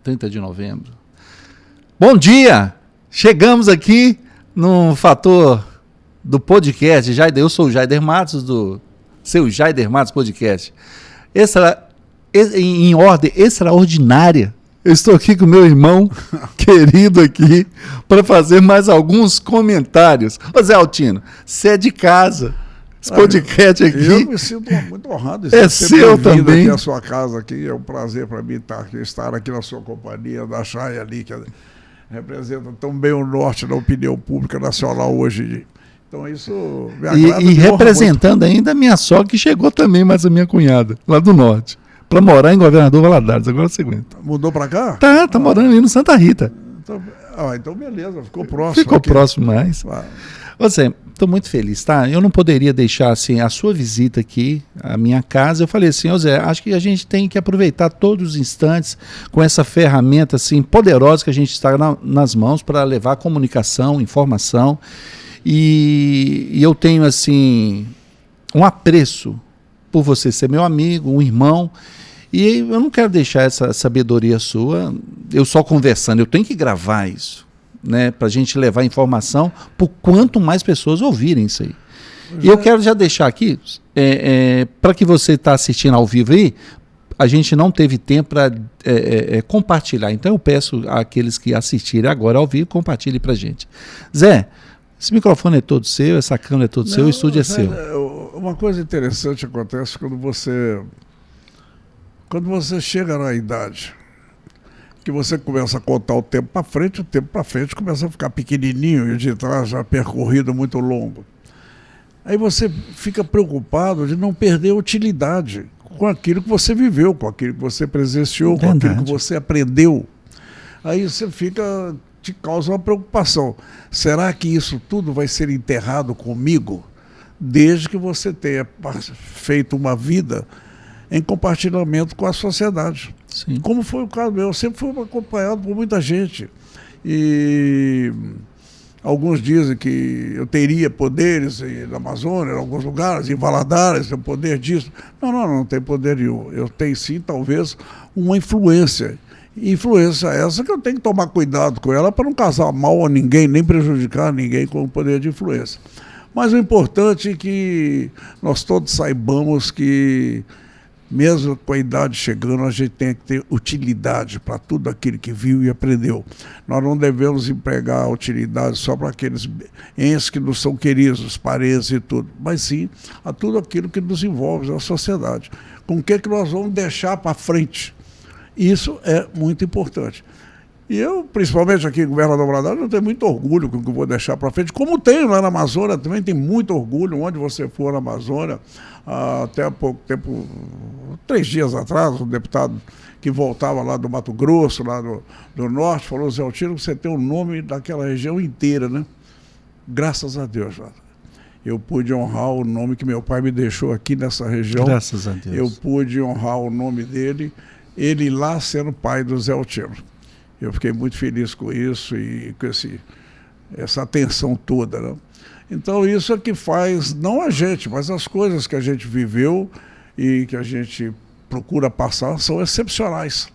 30 de novembro. Bom dia! Chegamos aqui no fator do podcast. Eu sou o Jaider Matos, do seu Jaider Matos Podcast. Em ordem extraordinária. Eu estou aqui com meu irmão querido aqui para fazer mais alguns comentários. Ô Zé Altino, você é de casa. Esse podcast aqui... Eu me sinto muito honrado. É seu também. Aqui a sua casa aqui. É um prazer para mim estar aqui na sua companhia, da Chay ali, que representa tão bem o norte da opinião pública nacional hoje. Então isso me agrada. E representando ainda a minha sogra, que chegou também, mas a minha cunhada, lá do norte. Para morar em Governador Valadares, agora você aguenta. Mudou para cá? Tá morando aí no Santa Rita. Então beleza, ficou próximo. Ficou aqui. Próximo mais. Você, estou muito feliz, tá? Eu não poderia deixar assim a sua visita aqui, a minha casa. Eu falei assim, Zé, acho que a gente tem que aproveitar todos os instantes com essa ferramenta assim poderosa que a gente está nas mãos para levar comunicação, informação. E eu tenho assim um apreço por você ser meu amigo, um irmão. E eu não quero deixar essa sabedoria sua, eu só conversando, eu tenho que gravar isso, né, para a gente levar informação por quanto mais pessoas ouvirem isso aí. E eu quero já deixar aqui, para que você está assistindo ao vivo aí, a gente não teve tempo para compartilhar, então eu peço àqueles que assistirem agora ao vivo, compartilhem para a gente. Zé, esse microfone é todo seu, essa câmera é todo seu, o estúdio é seu. Uma coisa interessante acontece quando você chega na idade que você começa a contar o tempo para frente começa a ficar pequenininho e de trás já percorrido muito longo. Aí você fica preocupado de não perder a utilidade com aquilo que você viveu, com aquilo que você presenciou, com aquilo que você aprendeu. Aí você te causa uma preocupação. Será que isso tudo vai ser enterrado comigo? Desde que você tenha feito uma vida em compartilhamento com a sociedade. Sim. Como foi o caso meu, eu sempre fui acompanhado por muita gente. E alguns dizem que eu teria poderes na Amazônia, em alguns lugares, em Valadares, o poder disso. Não tem poder nenhum. Eu tenho sim, talvez, uma influência. Influência essa que eu tenho que tomar cuidado com ela para não causar mal a ninguém, nem prejudicar ninguém com o poder de influência. Mas o importante é que nós todos saibamos que, mesmo com a idade chegando, a gente tem que ter utilidade para tudo aquilo que viu e aprendeu. Nós não devemos empregar a utilidade só para aqueles entes que nos são queridos, os parentes e tudo, mas sim a tudo aquilo que nos envolve na sociedade. Com o que nós vamos deixar para frente? Isso é muito importante. E eu, principalmente aqui em Governador Valadares, eu tenho muito orgulho com o que eu vou deixar para frente, como tenho lá na Amazônia, também tenho muito orgulho, onde você for na Amazônia. Até há pouco tempo, 3 dias atrás, um deputado que voltava lá do Mato Grosso, lá do norte, falou: Zé Altino, você tem o nome daquela região inteira, né? Graças a Deus, eu pude honrar o nome que meu pai me deixou aqui nessa região. Graças a Deus. Eu pude honrar o nome dele, ele lá sendo pai do Zé Altino. Eu fiquei muito feliz com isso e com essa atenção toda, né? Então isso é que faz, não a gente, mas as coisas que a gente viveu e que a gente procura passar são excepcionais.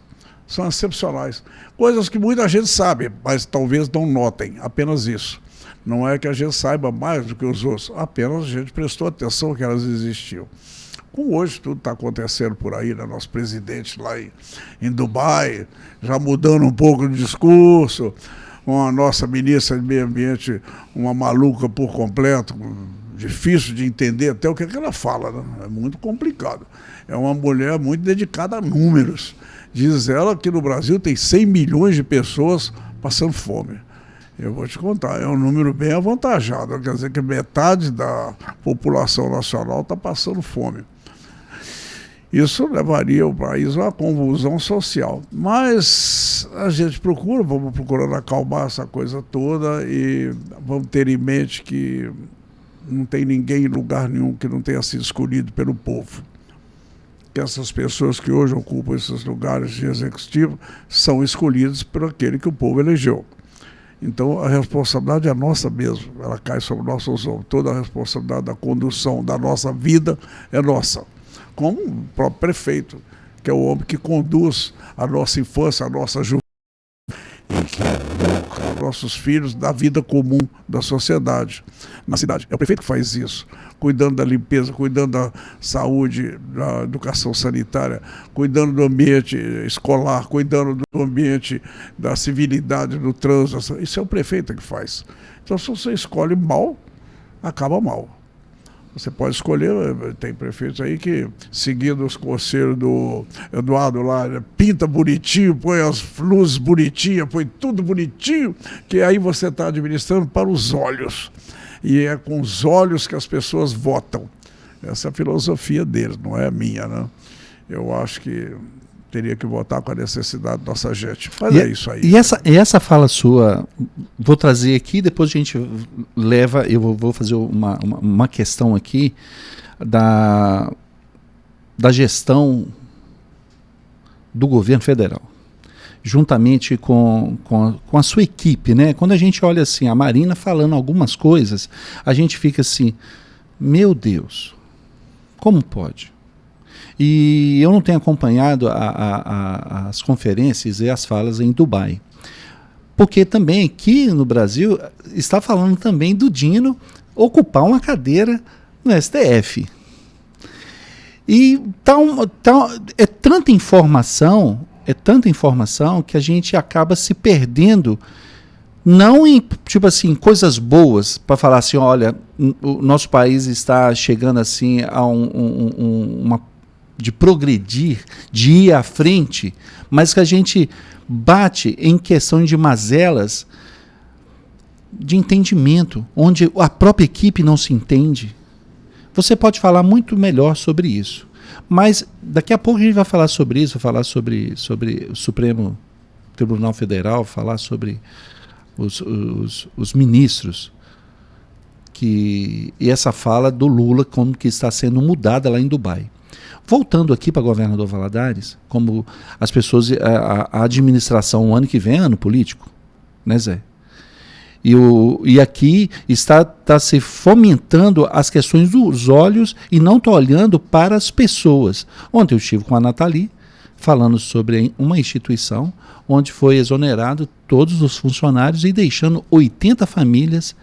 São excepcionais. Coisas que muita gente sabe, mas talvez não notem, apenas isso. Não é que a gente saiba mais do que os outros, apenas a gente prestou atenção que elas existiam. Como hoje tudo está acontecendo por aí, né? Nosso presidente lá em Dubai, já mudando um pouco de discurso, com a nossa ministra de Meio Ambiente, uma maluca por completo, difícil de entender até o que ela fala, né? É muito complicado. É uma mulher muito dedicada a números. Diz ela que no Brasil tem 100 milhões de pessoas passando fome. Eu vou te contar, é um número bem avantajado, quer dizer que metade da população nacional está passando fome. Isso levaria o país a uma convulsão social. Mas a gente vamos procurando acalmar essa coisa toda e vamos ter em mente que não tem ninguém em lugar nenhum que não tenha sido escolhido pelo povo. Que essas pessoas que hoje ocupam esses lugares de executivo são escolhidas por aquele que o povo elegeu. Então a responsabilidade é nossa mesmo, ela cai sobre nossos ombros. Toda a responsabilidade da condução da nossa vida é nossa. Como o próprio prefeito, que é o homem que conduz a nossa infância, a nossa juventude, e que educa nossos filhos da vida comum da sociedade, na cidade. É o prefeito que faz isso, cuidando da limpeza, cuidando da saúde, da educação sanitária, cuidando do ambiente escolar, cuidando do ambiente da civilidade, do trânsito. Isso é o prefeito que faz. Então, se você escolhe mal, acaba mal. Você pode escolher, tem prefeitos aí que, seguindo os conselhos do Eduardo lá, pinta bonitinho, põe as luzes bonitinhas, põe tudo bonitinho, que aí você está administrando para os olhos. E é com os olhos que as pessoas votam. Essa é a filosofia deles, não é a minha, né? Eu acho que teria que votar com a necessidade da nossa gente. Mas é isso aí. E essa fala sua, vou trazer aqui, depois a gente leva, eu vou fazer uma questão aqui da gestão do governo federal, juntamente com a sua equipe, né? Quando a gente olha assim, a Marina falando algumas coisas, a gente fica assim, meu Deus, como pode? E eu não tenho acompanhado as conferências e as falas em Dubai. Porque também aqui no Brasil está falando também do Dino ocupar uma cadeira no STF. E é tanta informação que a gente acaba se perdendo, não em, tipo assim, coisas boas, para falar assim, olha, o nosso país está chegando assim a de progredir, de ir à frente, mas que a gente bate em questão de mazelas de entendimento, onde a própria equipe não se entende. Você pode falar muito melhor sobre isso, mas daqui a pouco a gente vai falar sobre isso, vai falar sobre o Supremo Tribunal Federal, falar sobre os ministros, e essa fala do Lula como que está sendo mudada lá em Dubai. Voltando aqui para Governador Valadares, como as pessoas, a administração, o ano que vem é ano político, né, Zé? E aqui está se fomentando as questões dos olhos e não está olhando para as pessoas. Ontem eu estive com a Nathalie falando sobre uma instituição onde foi exonerado todos os funcionários e deixando 80 famílias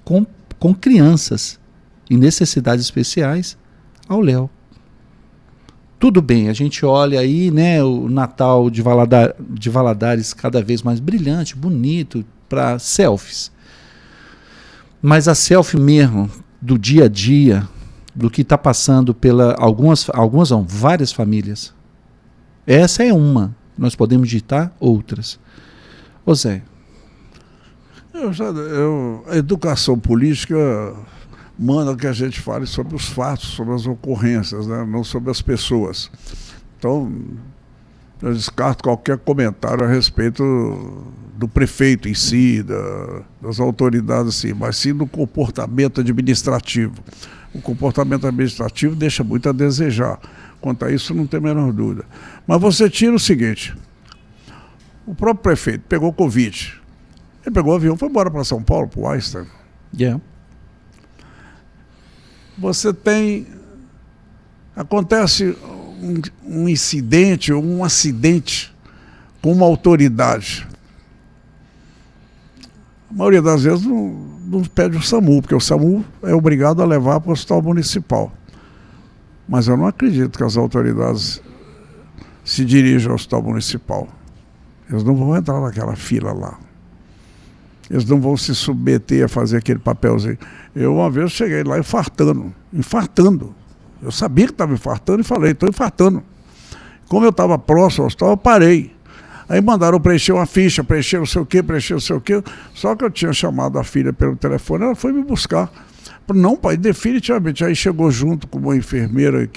com crianças em necessidades especiais ao léu. Tudo bem, a gente olha aí, né, o Natal de Valadares cada vez mais brilhante, bonito, para selfies. Mas a selfie mesmo, do dia a dia, do que está passando pela várias famílias. Essa é uma. Nós podemos digitar outras. Ô Zé. A educação política manda que a gente fale sobre os fatos, sobre as ocorrências, né? Não sobre as pessoas. Então, eu descarto qualquer comentário a respeito do prefeito em si, das autoridades, assim, mas sim do comportamento administrativo. O comportamento administrativo deixa muito a desejar. Quanto a isso, não tem a menor dúvida. Mas você tira o seguinte: o próprio prefeito pegou Covid. Ele pegou o avião e foi embora para São Paulo, para o Einstein. Yeah. Você tem... Acontece um incidente ou um acidente com uma autoridade. A maioria das vezes não pede o SAMU, porque o SAMU é obrigado a levar para o hospital municipal. Mas eu não acredito que as autoridades se dirijam ao hospital municipal. Eles não vão entrar naquela fila lá. Eles não vão se submeter a fazer aquele papelzinho. Eu uma vez cheguei lá infartando. Eu sabia que estava infartando e falei, estou infartando. Como eu estava próximo ao hospital, eu parei. Aí mandaram preencher uma ficha, preencher não sei o quê. Só que eu tinha chamado a filha pelo telefone, ela foi me buscar. Não, pai, definitivamente. Aí chegou junto com uma enfermeira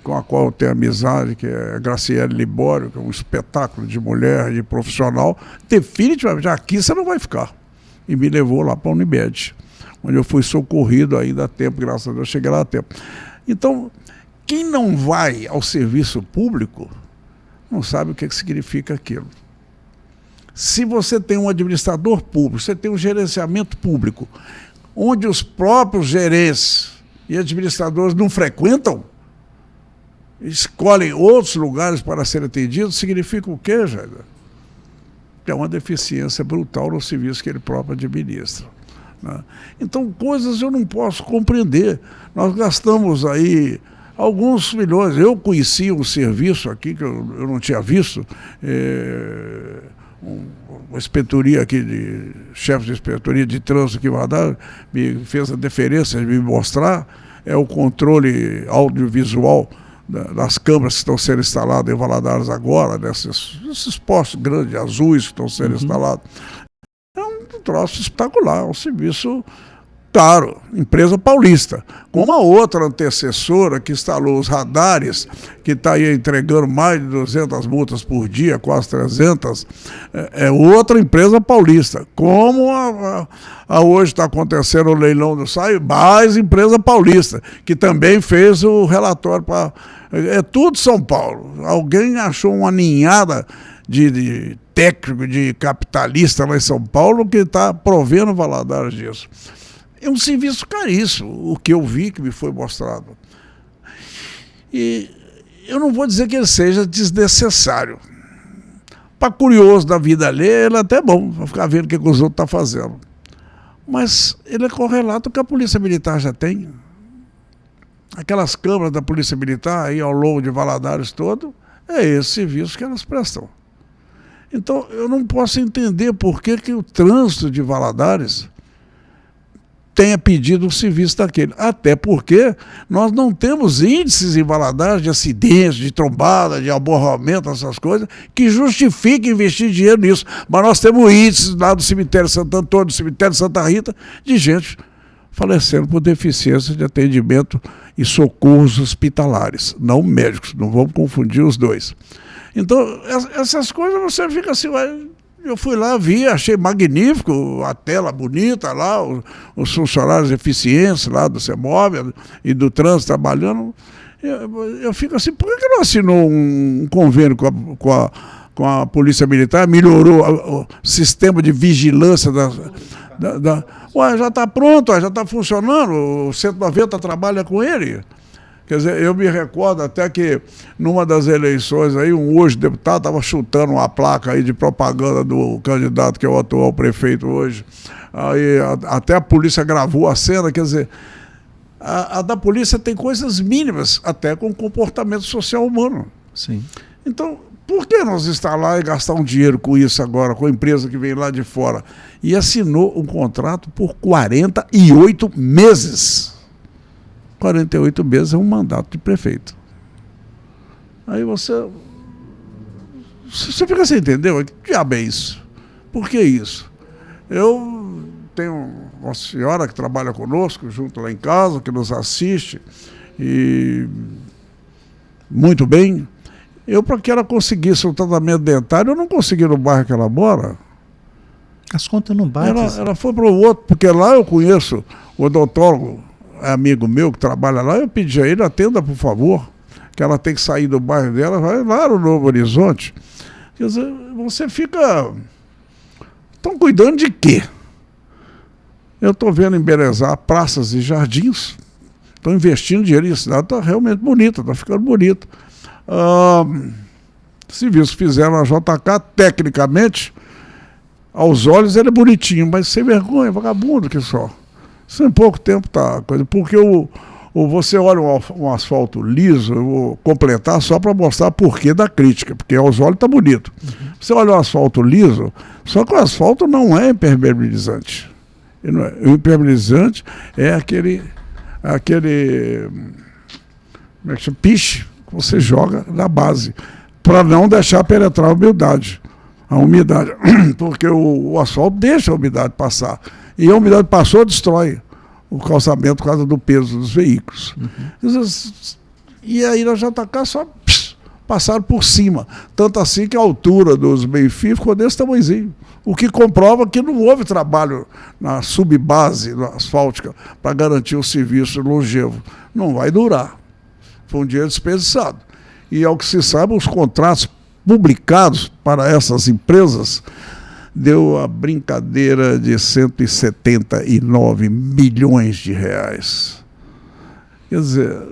com a qual eu tenho amizade, que é a Graciele Libório, que é um espetáculo de mulher, de profissional. Definitivamente, aqui você não vai ficar. E me levou lá para a Unimed, onde eu fui socorrido ainda a tempo, graças a Deus, cheguei lá a tempo. Então, quem não vai ao serviço público não sabe o que significa aquilo. Se você tem um administrador público, você tem um gerenciamento público, onde os próprios gerentes e administradores não frequentam, escolhem outros lugares para serem atendidos, significa o quê, Jair? Que é uma deficiência brutal no serviço que ele próprio administra, né? Então, coisas eu não posso compreender. Nós gastamos aí alguns milhões. Eu conheci um serviço aqui que eu não tinha visto, uma inspetoria aqui, chefe de inspetoria de trânsito que me fez a deferência de me mostrar, é o controle audiovisual das câmeras que estão sendo instaladas em Valadares agora, nesses postes grandes, azuis que estão sendo instalados. É um troço espetacular, um serviço caro, empresa paulista. Com uma outra antecessora que instalou os radares, que está aí entregando mais de 200 multas por dia, quase 300, é outra empresa paulista. Como hoje está acontecendo o leilão do SAI, mais empresa paulista, que também fez o relatório para... É tudo São Paulo. Alguém achou uma ninhada de técnico, de capitalista lá em São Paulo que está provendo Valadares disso. É um serviço caríssimo, o que eu vi, que me foi mostrado. E eu não vou dizer que ele seja desnecessário. Para curioso da vida alheia, ele é até bom, para ficar vendo o que os outros estão fazendo. Mas ele é correlato que a Polícia Militar já tem. Aquelas câmaras da Polícia Militar aí ao longo de Valadares todo, é esse serviço que elas prestam. Então, eu não posso entender por que o trânsito de Valadares tenha pedido um serviço daquele. Até porque nós não temos índices em Valadares de acidentes, de trombada, de aborramento, essas coisas, que justifiquem investir dinheiro nisso. Mas nós temos índices lá do cemitério Santo Antônio, do cemitério Santa Rita, de gente falecendo por deficiência de atendimento e socorros hospitalares, não médicos, não vamos confundir os dois. Então, essas coisas você fica assim, eu fui lá, vi, achei magnífico, a tela bonita lá, os funcionários eficientes lá do CEMOB e do trânsito trabalhando. Eu fico assim, por que não assinou um convênio com a Polícia Militar, melhorou o sistema de vigilância Ué, já está pronto, já está funcionando, o 190 trabalha com ele. Quer dizer, eu me recordo até que numa das eleições aí, um hoje deputado estava chutando uma placa aí de propaganda do candidato que é o atual prefeito hoje. Aí até a polícia gravou a cena, quer dizer, a da polícia tem coisas mínimas, até com comportamento social humano. Sim. Então, por que nós estar lá e gastar um dinheiro com isso agora, com a empresa que vem lá de fora? E assinou um contrato por 48 meses. 48 meses é um mandato de prefeito. Aí você fica sem entender, que diabo é isso? Por que isso? Eu tenho uma senhora que trabalha conosco, junto lá em casa, que nos assiste, e muito bem. Para que ela conseguisse um tratamento dentário, eu não consegui no bairro que ela mora. As contas não batem. Ela foi para o outro, porque lá eu conheço o odontólogo, amigo meu que trabalha lá, eu pedi a ele, atenda por favor, que ela tem que sair do bairro dela, vai lá no Novo Horizonte. Quer dizer, você fica... Estão cuidando de quê? Eu estou vendo embelezar praças e jardins, estão investindo dinheiro, e a cidade está realmente bonita, está ficando bonita. Serviço que fizeram na JK, tecnicamente, aos olhos ele é bonitinho, mas sem vergonha, vagabundo que só. Isso em pouco tempo tá coisa. Porque você olha um asfalto liso, eu vou completar só para mostrar porquê da crítica, porque aos olhos está bonito. Você olha um asfalto liso, só que o asfalto não é impermeabilizante. O impermeabilizante é aquele como é que chama? Piche. Você joga na base, para não deixar penetrar a umidade, porque o asfalto deixa a umidade passar, e a umidade passou, destrói o calçamento por causa do peso dos veículos. E aí na JK só passaram por cima, tanto assim que a altura dos meio-fio ficou desse tamanhozinho, o que comprova que não houve trabalho na subbase asfáltica para garantir o serviço longevo. Não vai durar. Foi um dinheiro desperdiçado. E, ao que se sabe, os contratos publicados para essas empresas deu a brincadeira de 179 milhões de reais. Quer dizer,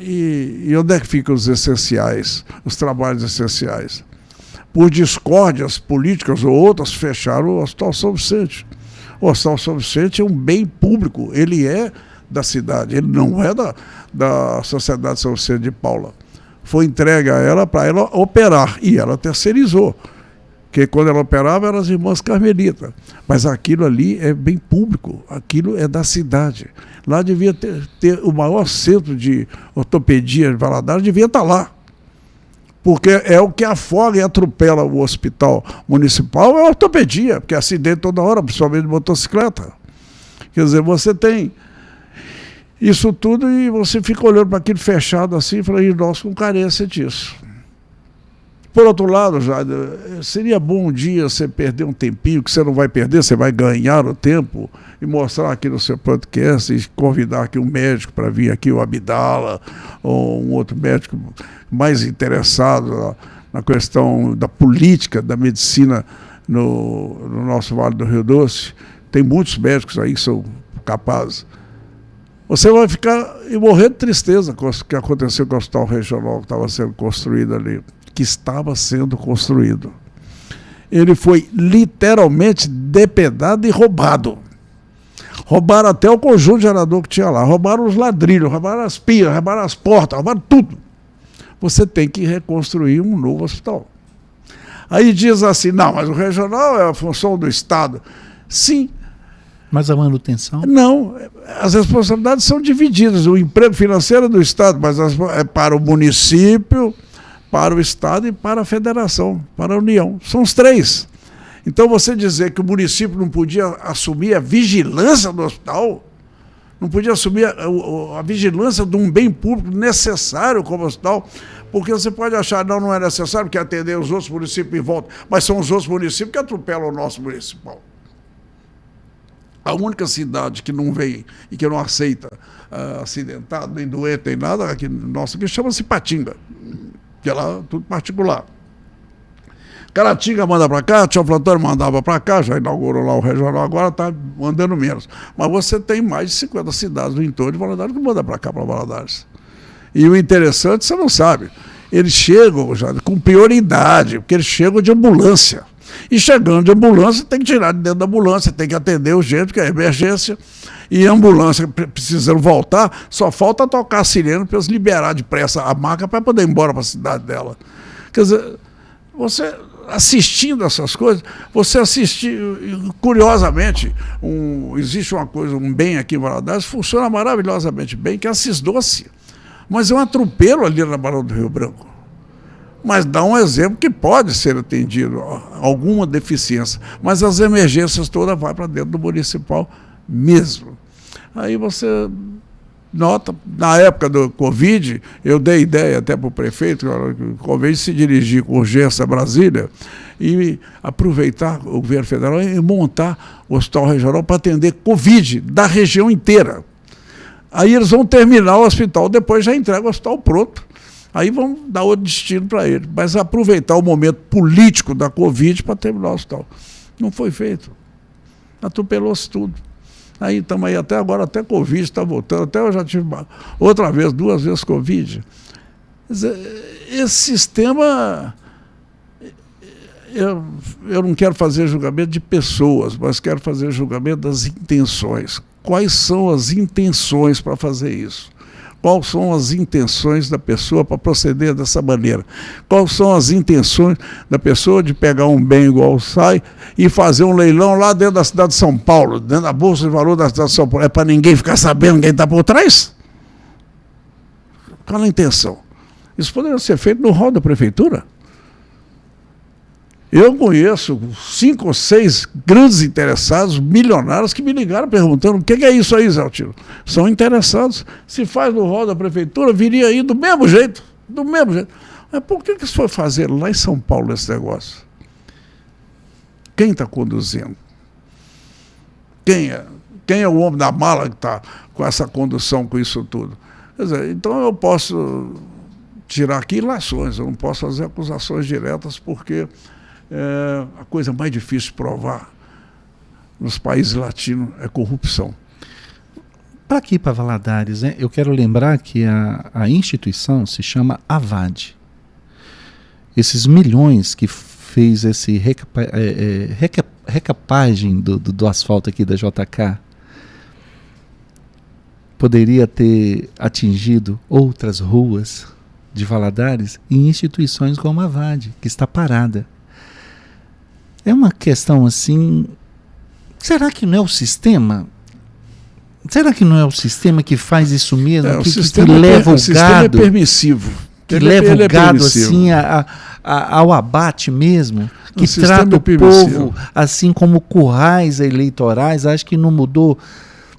E onde é que ficam os essenciais, os trabalhos essenciais? Por discórdias políticas ou outras, fecharam o Hospital São Vicente. O Hospital São Vicente é um bem público, ele é da cidade, ele não é da Sociedade São Vicente de Paula. Foi entregue a ela para ela operar, e ela terceirizou. Porque quando ela operava eram as irmãs carmelitas. Mas aquilo ali é bem público, aquilo é da cidade. Lá devia ter o maior centro de ortopedia de Valadares, devia estar lá. Porque é o que afoga e atropela o hospital municipal, é a ortopedia, porque é acidente toda hora, principalmente de motocicleta. Quer dizer, você tem isso tudo e você fica olhando para aquilo fechado assim e fala, e nós com carência disso. Por outro lado, Jader, seria bom um dia você perder um tempinho, que você não vai perder, você vai ganhar o tempo, e mostrar aqui no seu podcast, e convidar aqui um médico para vir aqui, o Abdala, ou um outro médico mais interessado na questão da política, da medicina no nosso Vale do Rio Doce. Tem muitos médicos aí que são capazes. Você vai ficar e morrer de tristeza com o que aconteceu com o hospital regional que estava sendo construído ali. Que estava sendo construído. Ele foi literalmente depedado e roubado. Roubaram até o conjunto gerador que tinha lá, roubaram os ladrilhos, roubaram as pias, roubaram as portas, roubaram tudo. Você tem que reconstruir um novo hospital. Aí diz assim, não, mas o regional é a função do Estado. Sim. Mas a manutenção? Não, as responsabilidades são divididas. O emprego financeiro é do Estado, mas é para o município, para o Estado e para a Federação, para a União. São os três. Então você dizer que o município não podia assumir a vigilância do hospital, não podia assumir a vigilância de um bem público necessário como o hospital, porque você pode achar, não é necessário, porque atender os outros municípios em volta, mas são os outros municípios que atropelam o nosso municipal. A única cidade que não vem e que não aceita acidentado, nem doente, nem nada, aqui, nossa, que chama-se Patinga. Que é lá tudo particular. Caratinga manda para cá, Teófilo Antônio mandava para cá, já inaugurou lá o regional, agora está mandando menos. Mas você tem mais de 50 cidades do entorno de Valadares que mandam para cá, para Valadares. E o interessante, você não sabe, eles chegam já com prioridade, porque eles chegam de ambulância. E chegando de ambulância, tem que tirar de dentro da ambulância, tem que atender o jeito que é emergência. E a ambulância precisando voltar, só falta tocar a sirene para eles liberar depressa a maca para poder ir embora para a cidade dela. Quer dizer, você assistindo essas coisas, você assiste, curiosamente, existe uma coisa, um bem aqui em Valadares, funciona maravilhosamente bem, que é a Cisdoce. Mas é um atropelo ali na Barão do Rio Branco. Mas dá um exemplo que pode ser atendido, alguma deficiência. Mas as emergências todas vão para dentro do municipal mesmo. Aí você nota, na época do Covid, eu dei ideia até para o prefeito, convém se dirigir com urgência a Brasília e aproveitar o governo federal e montar o hospital regional para atender Covid da região inteira. Aí eles vão terminar o hospital, depois já entrega o hospital pronto. Aí vão dar outro destino para ele. Mas aproveitar o momento político da Covid para terminar o hospital. Não foi feito. Atropelou-se tudo. Aí estamos aí até agora, até Covid está voltando. Até eu já tive outra vez, 2 vezes Covid. Esse sistema... Eu não quero fazer julgamento de pessoas, mas quero fazer julgamento das intenções. Quais são as intenções para fazer isso? Quais são as intenções da pessoa para proceder dessa maneira? Quais são as intenções da pessoa de pegar um bem igual o SAI e fazer um leilão lá dentro da cidade de São Paulo, dentro da Bolsa de Valor da cidade de São Paulo? É para ninguém ficar sabendo quem está por trás? Qual é a intenção? Isso poderia ser feito no hall da prefeitura. Eu conheço 5 ou 6 grandes interessados, milionários, que me ligaram perguntando o que é isso aí, Zé Altino. São interessados. Se faz no hall da prefeitura, viria aí do mesmo jeito. Do mesmo jeito. Mas por que isso foi fazer lá em São Paulo esse negócio? Quem está conduzindo? Quem é o homem da mala que está com essa condução, com isso tudo? Quer dizer, então eu posso tirar aqui ilações, eu não posso fazer acusações diretas, porque a coisa mais difícil de provar nos países latinos é corrupção. Para aqui, para Valadares, né, eu quero lembrar que a instituição se chama AVAD. Esses milhões que fez esse recapagem do asfalto aqui da JK poderia ter atingido outras ruas de Valadares e instituições como a AVAD, que está parada. É uma questão assim, será que não é o sistema? Será que não é o sistema que faz isso mesmo? Que leva o sistema é permissivo. Que leva o gado assim ao abate mesmo? Que trata o povo assim como currais eleitorais? Acho que não mudou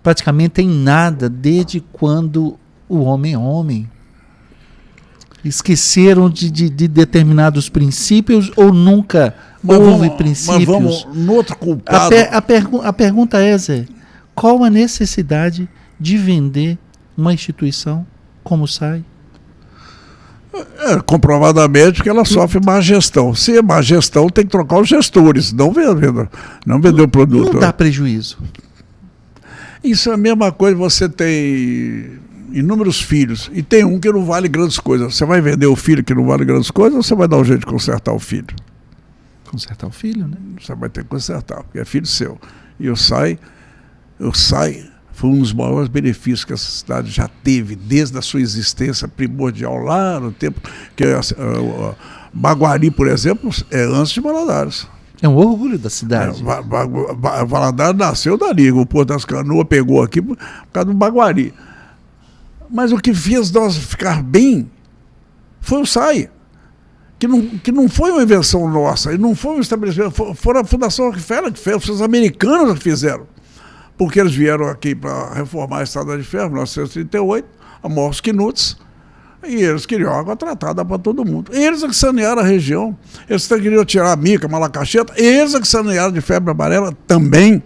praticamente em nada desde quando o homem é homem. Esqueceram de determinados princípios ou nunca houve princípios? Mas vamos no outro culpado. A pergunta é, Zé, qual a necessidade de vender uma instituição como SAI? Comprovadamente que ela sofre má gestão. Se é má gestão, tem que trocar os gestores, não vender o produto. Não dá prejuízo. Isso é a mesma coisa, você tem inúmeros filhos e tem um que não vale grandes coisas. Você vai vender o filho que não vale grandes coisas ou você vai dar um jeito de consertar o filho? Consertar o filho, né? Você vai ter que consertar, porque é filho seu. E o SAI foi um dos maiores benefícios que essa cidade já teve desde a sua existência primordial lá no tempo que Baguari, por exemplo, é antes de Valadares. É um orgulho da cidade. Valadares nasceu dali, o Porto das Canoas pegou aqui por causa do Baguari. Mas o que fez nós ficar bem foi o SAI, que não foi uma invenção nossa, e não foi um estabelecimento, foi a Fundação Rockefeller que fez, os americanos que fizeram. Porque eles vieram aqui para reformar a Estrada de Ferro, em 1938, a Morros Knuts, e eles queriam água tratada para todo mundo. Eles é que sanearam a região, eles queriam tirar a mica, malacacheta, eles é que sanearam de febre amarela também,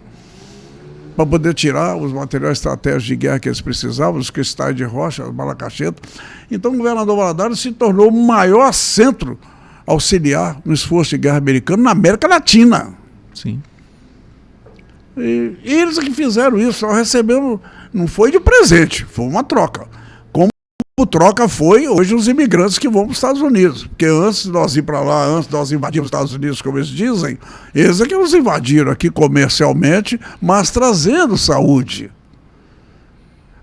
para poder tirar os materiais estratégicos de guerra que eles precisavam, os cristais de rocha, as malacacheta. Então o governador Valadares se tornou o maior centro auxiliar no esforço de guerra americano na América Latina. Sim. E eles que fizeram isso, nós recebemos, não foi de presente, foi uma troca. Como troca foi hoje os imigrantes que vão para os Estados Unidos. Porque antes de nós ir para lá, antes de nós invadirmos os Estados Unidos, como eles dizem, eles é que nos invadiram aqui comercialmente, mas trazendo saúde.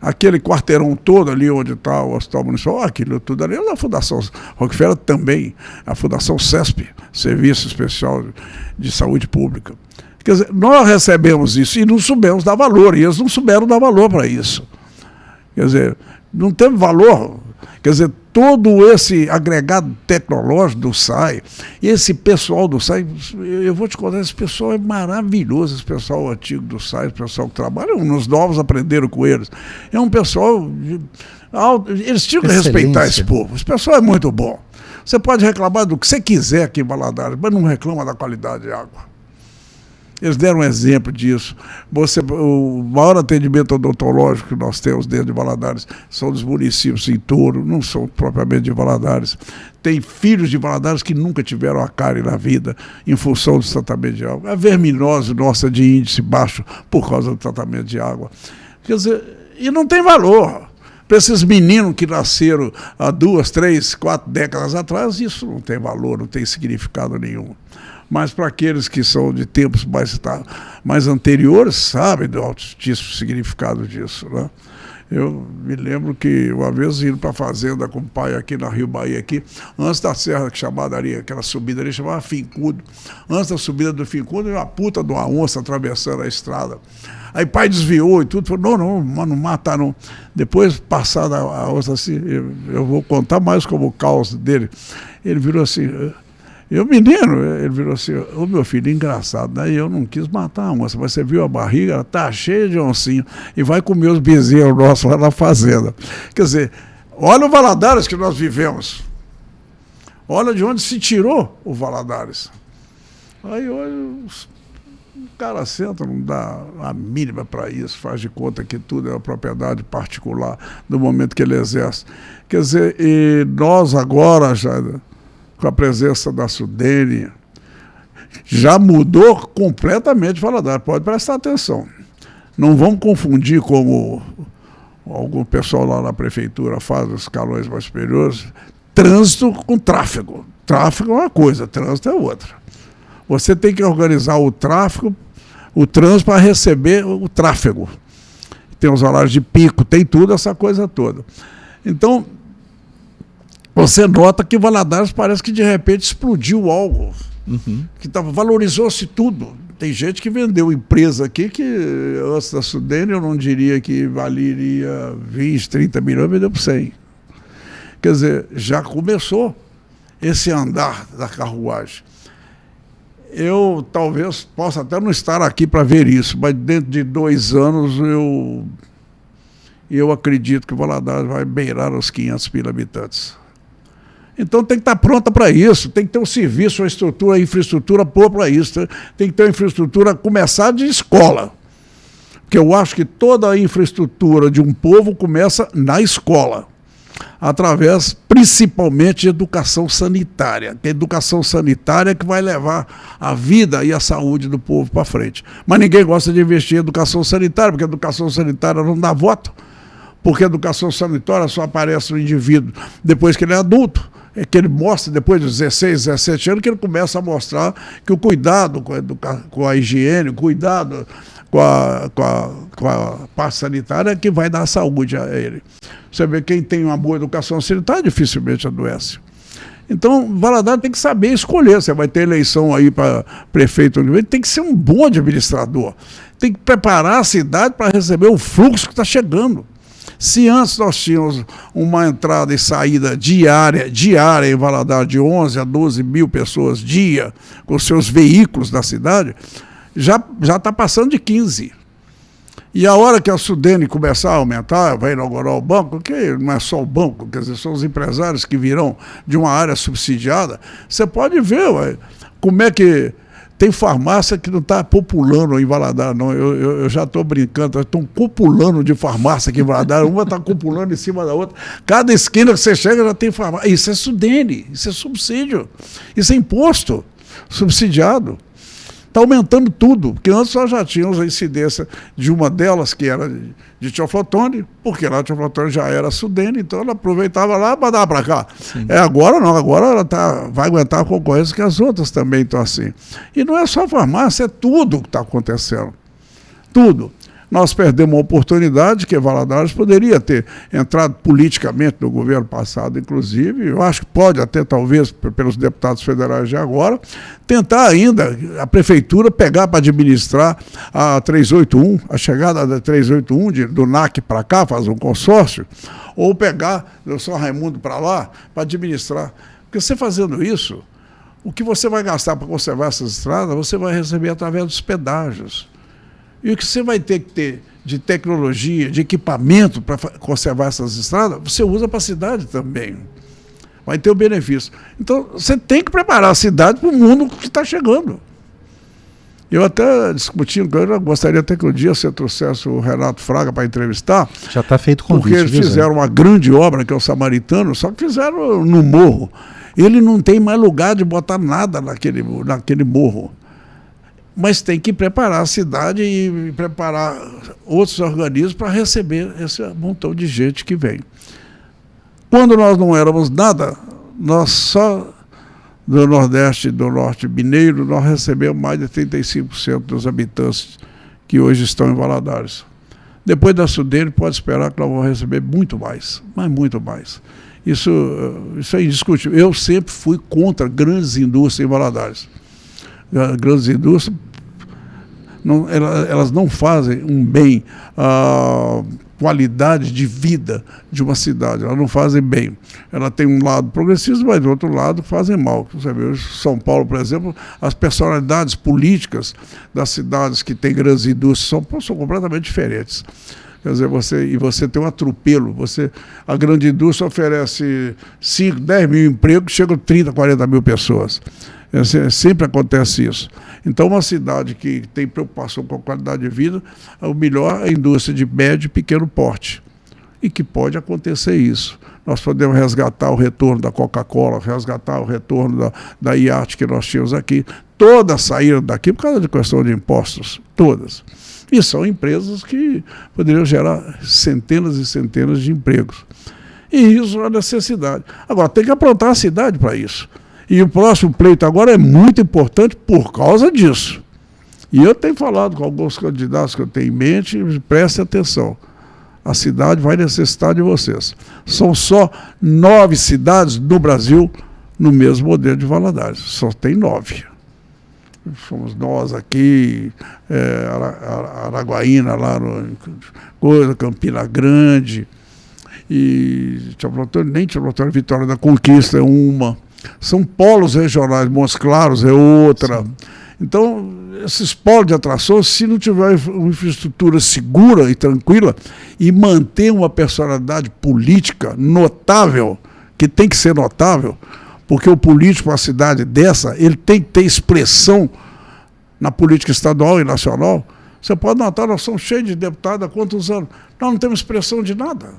Aquele quarteirão todo ali onde está o Hospital Municipal, aquilo tudo ali é da Fundação Rockefeller também, a Fundação CESP, Serviço Especial de Saúde Pública. Quer dizer, nós recebemos isso e não soubemos dar valor, e eles não souberam dar valor para isso. Quer dizer, não teve valor. Quer dizer, todo esse agregado tecnológico do SAI, esse pessoal do SAI, eu vou te contar, esse pessoal é maravilhoso, esse pessoal antigo do SAI, esse pessoal que trabalha, os novos aprenderam com eles. É um pessoal, eles tinham que respeitar esse povo, esse pessoal é muito bom. Você pode reclamar do que você quiser aqui em Valadares, mas não reclama da qualidade de água. Eles deram um exemplo disso. O maior atendimento odontológico que nós temos dentro de Valadares são dos municípios em Touro, não são propriamente de Valadares. Tem filhos de Valadares que nunca tiveram a cárie na vida em função do tratamento de água. A verminose nossa de índice baixo por causa do tratamento de água. Quer dizer, e não tem valor. Para esses meninos que nasceram há 2, 3, 4 décadas atrás, isso não tem valor, não tem significado nenhum. Mas para aqueles que são de tempos mais anteriores, sabem do altíssimo significado disso, né? Eu me lembro que uma vez indo para a fazenda com o pai aqui na Rio Bahia, aqui, antes da serra chamada ali, aquela subida ali, chamava Fincudo. Antes da subida do Fincudo, uma puta de uma onça atravessando a estrada. Aí o pai desviou e tudo, falou, não mata não. Depois, passada a onça assim, eu vou contar mais como o caos dele. Ele virou assim... O menino, ele virou assim, ô meu filho, engraçado, né? Eu não quis matar a onça, mas você viu a barriga, ela tá cheia de oncinho e vai comer os bezerros nossos lá na fazenda. Quer dizer, olha o Valadares que nós vivemos. Olha de onde se tirou o Valadares. Aí olha, o cara senta, não dá a mínima para isso, faz de conta que tudo é uma propriedade particular do momento que ele exerce. Quer dizer, e nós agora já... com a presença da Sudene, já mudou completamente Valadares. Pode prestar atenção. Não vamos confundir como algum pessoal lá na prefeitura faz, os escalões mais superiores, trânsito com tráfego. Tráfego é uma coisa, trânsito é outra. Você tem que organizar o trânsito para receber o tráfego. Tem os horários de pico, tem tudo, essa coisa toda. Então, você nota que Valadares parece que de repente explodiu algo. Que valorizou-se tudo. Tem gente que vendeu empresa aqui que antes da Sudene eu não diria que valeria 20, 30 milhões, vendeu por 100. Quer dizer, já começou esse andar da carruagem. Eu talvez possa até não estar aqui para ver isso, mas dentro de 2 anos eu acredito que Valadares vai beirar os 500 mil habitantes. Então tem que estar pronta para isso, tem que ter um serviço, uma estrutura, a infraestrutura pôr para isso, tem que ter uma infraestrutura começar de escola. Porque eu acho que toda a infraestrutura de um povo começa na escola, através principalmente de educação sanitária. Que a educação sanitária é que vai levar a vida e a saúde do povo para frente. Mas ninguém gosta de investir em educação sanitária, porque a educação sanitária não dá voto, porque a educação sanitária só aparece no indivíduo depois que ele é adulto. É que ele mostra, depois dos 16, 17 anos, que ele começa a mostrar que o cuidado com a higiene, o cuidado com a parte sanitária é que vai dar saúde a ele. Você vê, quem tem uma boa educação sanitária dificilmente adoece. Então, Valadares tem que saber escolher. Você vai ter eleição aí para prefeito, tem que ser um bom administrador. Tem que preparar a cidade para receber o fluxo que está chegando. Se antes nós tínhamos uma entrada e saída diária em Valadares de 11 a 12 mil pessoas dia, com seus veículos da cidade, já está passando de 15. E a hora que a Sudene começar a aumentar, vai inaugurar o banco, que não é só o banco, quer dizer, são os empresários que virão de uma área subsidiada, você pode ver como é que tem farmácia que não está populando em Valadares, não. Eu já estou brincando, estão copulando de farmácia aqui em Valadares, uma está copulando em cima da outra. Cada esquina que você chega já tem farmácia. Isso é Sudene, isso é subsídio, isso é imposto subsidiado. Está aumentando tudo, porque antes nós já tínhamos a incidência de uma delas, que era de Teoflotone, porque lá Teoflotone já era Sudene, então ela aproveitava lá para dar para cá. Agora não, agora ela vai aguentar a concorrência, que as outras também estão assim. E não é só farmácia, é tudo que está acontecendo. Tudo. Nós perdemos uma oportunidade que Valadares poderia ter entrado politicamente no governo passado, inclusive, eu acho que pode até, talvez, pelos deputados federais de agora, tentar ainda a prefeitura pegar para administrar a 381, a chegada da 381 do NAC para cá, fazer um consórcio, ou pegar do São Raimundo para lá, para administrar. Porque você fazendo isso, o que você vai gastar para conservar essas estradas, você vai receber através dos pedágios. E o que você vai ter que ter de tecnologia, de equipamento para conservar essas estradas, você usa para a cidade também. Vai ter o benefício. Então, você tem que preparar a cidade para o mundo que está chegando. Eu até discutindo com ele, eu gostaria até que um dia você trouxesse o Renato Fraga para entrevistar. Já está feito convite. Porque eles fizeram uma grande obra, que é o Samaritano, só que fizeram no morro. Ele não tem mais lugar de botar nada naquele morro. Mas tem que preparar a cidade e preparar outros organismos para receber esse montão de gente que vem. Quando nós não éramos nada, nós só do Nordeste e do Norte Mineiro, nós recebemos mais de 35% dos habitantes que hoje estão em Valadares. Depois da Sudene, pode esperar que nós vamos receber muito mais, mas muito mais. Isso é indiscutível. Eu sempre fui contra grandes indústrias em Valadares. Grandes indústrias, elas não fazem um bem à qualidade de vida de uma cidade, elas não fazem bem. Ela tem um lado progressista, mas do outro lado fazem mal. Você vê, São Paulo, por exemplo, as personalidades políticas das cidades que têm grandes indústrias são completamente diferentes. Quer dizer, você tem um atropelo, a grande indústria oferece 5, 10 mil empregos, chegam 30, 40 mil pessoas. Sempre acontece isso. Então, uma cidade que tem preocupação com a qualidade de vida, o melhor é a indústria de médio e pequeno porte. E que pode acontecer isso. Nós podemos resgatar o retorno da Coca-Cola, resgatar o retorno da IAT que nós tínhamos aqui. Todas saíram daqui por causa de questão de impostos, todas. E são empresas que poderiam gerar centenas e centenas de empregos. E isso é a necessidade. Agora, tem que aprontar a cidade para isso. E o próximo pleito agora é muito importante por causa disso. E eu tenho falado com alguns candidatos que eu tenho em mente, prestem atenção. A cidade vai necessitar de vocês. São só 9 cidades no Brasil no mesmo modelo de Valadares. Só tem 9. Somos nós aqui, Araguaína, lá no Campina Grande, e nem Vitória da Conquista é uma. São polos regionais, Montes Claros é outra. Sim. Então, esses polos de atração, se não tiver uma infraestrutura segura e tranquila e manter uma personalidade política notável, que tem que ser notável, porque o político, uma cidade dessa, ele tem que ter expressão na política estadual e nacional. Você pode notar, nós somos cheios de deputados há quantos anos? Nós não temos expressão de nada.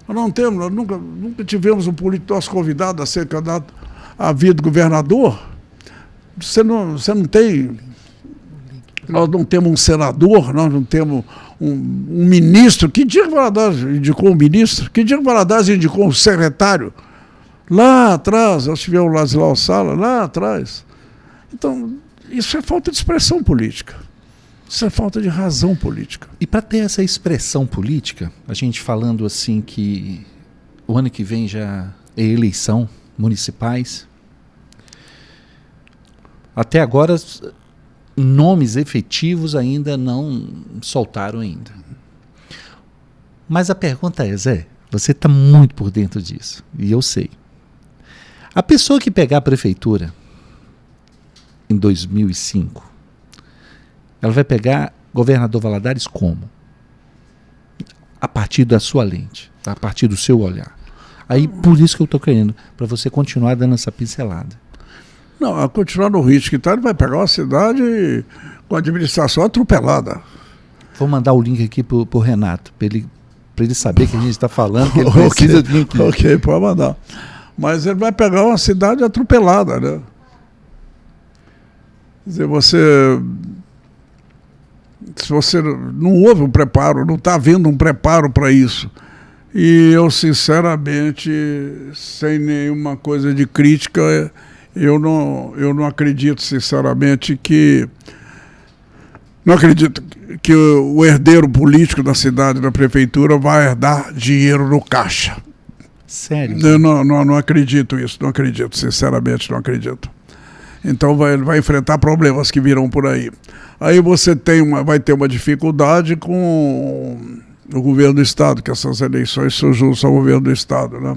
Nós nunca tivemos um político nosso convidado a ser candidato a vida governador. Você não tem. Nós não temos um senador, nós não temos um ministro. Que dia que Valadares indicou um ministro? Que dia que Valadares indicou um secretário? Lá atrás, nós tivemos o Ladislau Sala, lá atrás. Então, isso é falta de expressão política. Isso é falta de razão política. E para ter essa expressão política, a gente falando assim que o ano que vem já é eleição municipais, até agora nomes efetivos ainda não soltaram ainda. Mas a pergunta é, Zé, você está muito por dentro disso, e eu sei. A pessoa que pegar a prefeitura em 2005, ela vai pegar governador Valadares como? A partir da sua lente, a partir do seu olhar. Aí, por isso que eu estou querendo, para você continuar dando essa pincelada. Não, a continuar no ritmo que está, ele vai pegar uma cidade com a administração atropelada. Vou mandar o link aqui para o Renato, para ele saber que a gente está falando, que ele precisa vir aqui. Ok, pode mandar. Mas ele vai pegar uma cidade atropelada, né? Quer dizer, se você não houve um preparo, não está havendo um preparo para isso. E eu, sinceramente, sem nenhuma coisa de crítica, eu não acredito, sinceramente, não acredito que o herdeiro político da cidade, da prefeitura, vai herdar dinheiro no caixa. Sério? Eu não acredito isso, não acredito, sinceramente não acredito. Então vai enfrentar problemas que virão por aí. Aí você vai ter uma dificuldade com o governo do Estado, que essas eleições se juntam ao governo do Estado, né?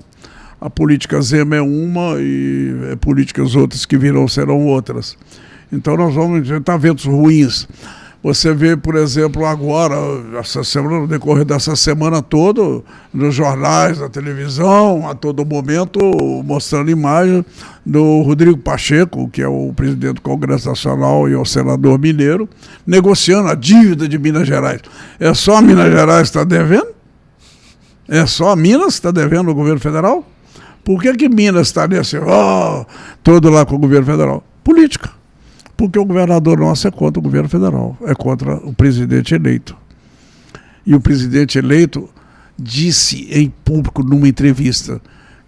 A política Zema é uma e políticas outras que virão serão outras. Então nós vamos enfrentar ventos ruins. Você vê, por exemplo, agora, no decorrer dessa semana toda, nos jornais, na televisão, a todo momento, mostrando imagem do Rodrigo Pacheco, que é o presidente do Congresso Nacional e o senador mineiro, negociando a dívida de Minas Gerais. É só Minas Gerais que está devendo? É só Minas que está devendo o governo federal? Por que Minas está nesse, todo lá com o governo federal? Política. Porque o governador nosso é contra o governo federal, é contra o presidente eleito. E o presidente eleito disse em público, numa entrevista,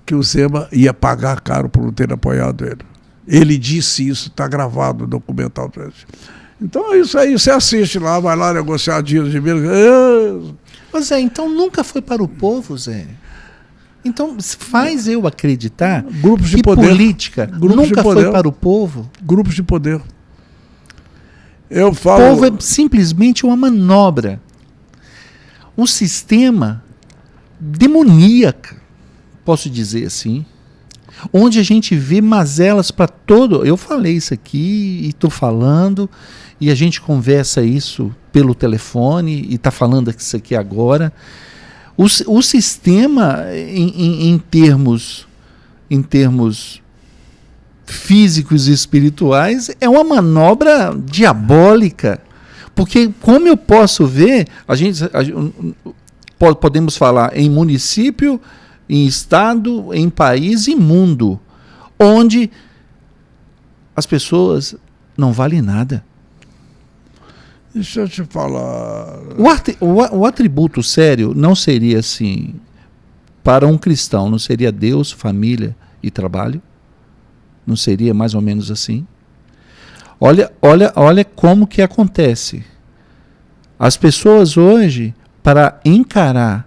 que o Zema ia pagar caro por não ter apoiado ele. Ele disse isso, está gravado no documental. Então é isso aí, você assiste lá, vai lá negociar dinheiro de Minas. Mas Zé, então nunca foi para o povo, Zé? Então faz eu acreditar grupos de que poder, política nunca foi para o povo. Grupos de poder. O povo é simplesmente uma manobra. Um sistema demoníaco, posso dizer assim, onde a gente vê mazelas para todo. Eu falei isso aqui e estou falando, e a gente conversa isso pelo telefone e está falando isso aqui agora. O sistema, em termos físicos e espirituais, é uma manobra diabólica. Porque, como eu posso ver, podemos falar em município, em estado, em país e mundo, onde as pessoas não valem nada. Deixa eu te falar. O atributo sério não seria assim, para um cristão, não seria Deus, família e trabalho? Não seria mais ou menos assim? Olha como que acontece. As pessoas hoje, para encarar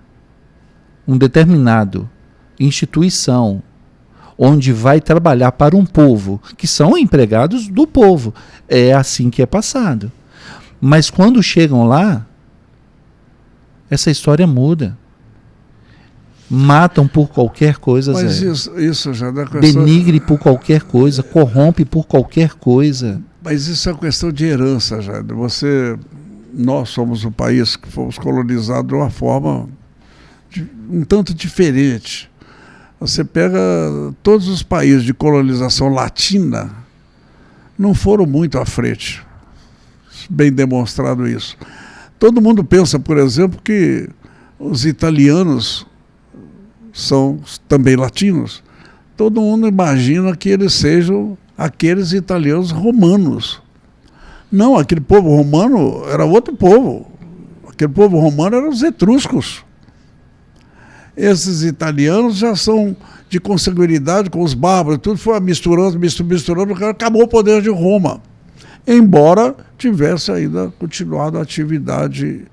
um determinado instituição onde vai trabalhar para um povo, que são empregados do povo, é assim que é passado. Mas quando chegam lá, essa história muda. Matam por qualquer coisa, Mas Zé. isso já é questão... Denigre por qualquer coisa, corrompe por qualquer coisa. Mas isso é questão de herança, já. Nós somos um país que fomos colonizados de uma forma um tanto diferente. Você pega todos os países de colonização latina, não foram muito à frente. Bem demonstrado isso. Todo mundo pensa, por exemplo, que os italianos são também latinos. Todo mundo imagina que eles sejam aqueles italianos romanos. Não, aquele povo romano era outro povo. Aquele povo romano eram os etruscos. Esses italianos já são de consanguinidade com os bárbaros, tudo foi misturando, acabou o poder de Roma. Embora tivesse ainda continuado a atividade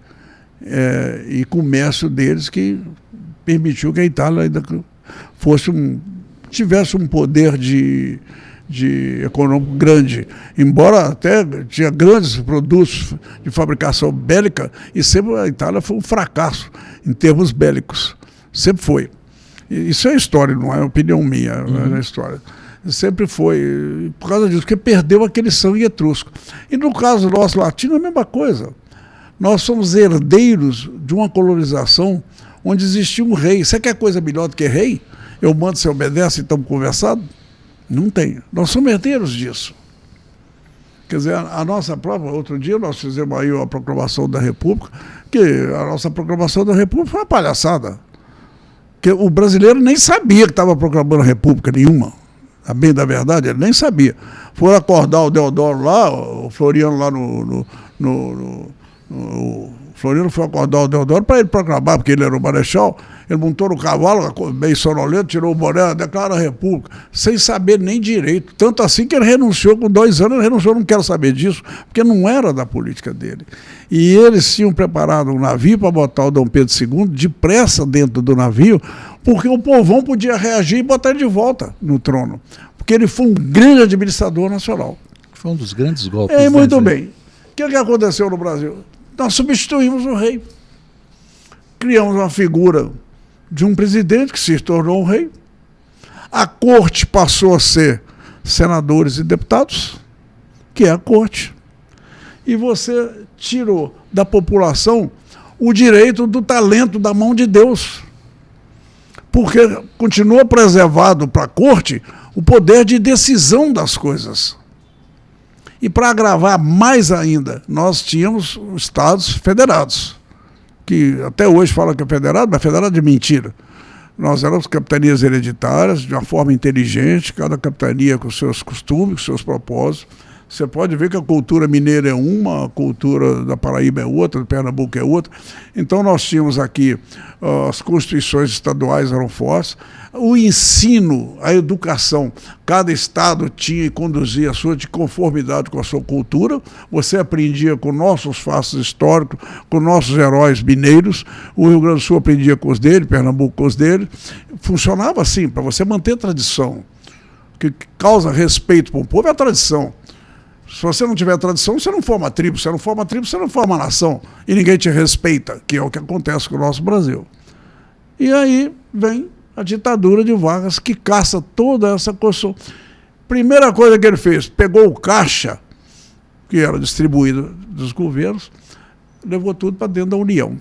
e comércio deles, que permitiu que a Itália ainda tivesse um poder de econômico grande, embora até tinha grandes produtos de fabricação bélica, e sempre a Itália foi um fracasso em termos bélicos, sempre foi. Isso é história, não é opinião minha, é história. Sempre foi, por causa disso, porque perdeu aquele sangue etrusco. E no caso nosso latino, é a mesma coisa. Nós somos herdeiros de uma colonização onde existia um rei. Você quer coisa melhor do que rei? Eu mando, você obedece e estamos conversando? Não tem. Nós somos herdeiros disso. Quer dizer, a nossa própria... Outro dia nós fizemos aí a proclamação da República, que a nossa proclamação da República foi uma palhaçada. Que o brasileiro nem sabia que estava proclamando a República nenhuma. A bem da verdade, ele nem sabia. Foram acordar o Deodoro lá, o Floriano lá o Floriano foi acordar o Deodoro para ele proclamar, porque ele era o marechal. Ele montou no cavalo, bem sonolento, tirou o boné, declara a República, sem saber nem direito. Tanto assim que ele renunciou, com 2 anos, ele renunciou, não quero saber disso, porque não era da política dele. E eles tinham preparado um navio para botar o Dom Pedro II depressa dentro do navio, porque o povão podia reagir e botar ele de volta no trono. Porque ele foi um grande administrador nacional. Foi um dos grandes golpes. Muito bem. O que aconteceu no Brasil? Nós substituímos o rei. Criamos uma figura de um presidente que se tornou um rei. A corte passou a ser senadores e deputados, que é a corte. E você tirou da população o direito do talento da mão de Deus. Porque continua preservado para a corte o poder de decisão das coisas. E para agravar mais ainda, nós tínhamos estados federados, que até hoje falam que é federado, mas federado é de mentira. Nós éramos capitanias hereditárias, de uma forma inteligente, cada capitania com seus costumes, com seus propósitos. Você pode ver que a cultura mineira é uma, a cultura da Paraíba é outra, do Pernambuco é outra. Então nós tínhamos aqui, as constituições estaduais eram fortes, o ensino, a educação, cada estado tinha e conduzia a sua de conformidade com a sua cultura. Você aprendia com nossos fatos históricos, com nossos heróis mineiros, o Rio Grande do Sul aprendia com os dele, Pernambuco com os dele. Funcionava assim, para você manter a tradição. O que causa respeito para o povo é a tradição. Se você não tiver tradição, você não forma tribo. Se não forma tribo, você não forma nação. E ninguém te respeita, que é o que acontece com o nosso Brasil. E aí vem a ditadura de Vargas, que caça toda essa construção. Primeira coisa que ele fez, pegou o caixa, que era distribuído dos governos, levou tudo para dentro da União.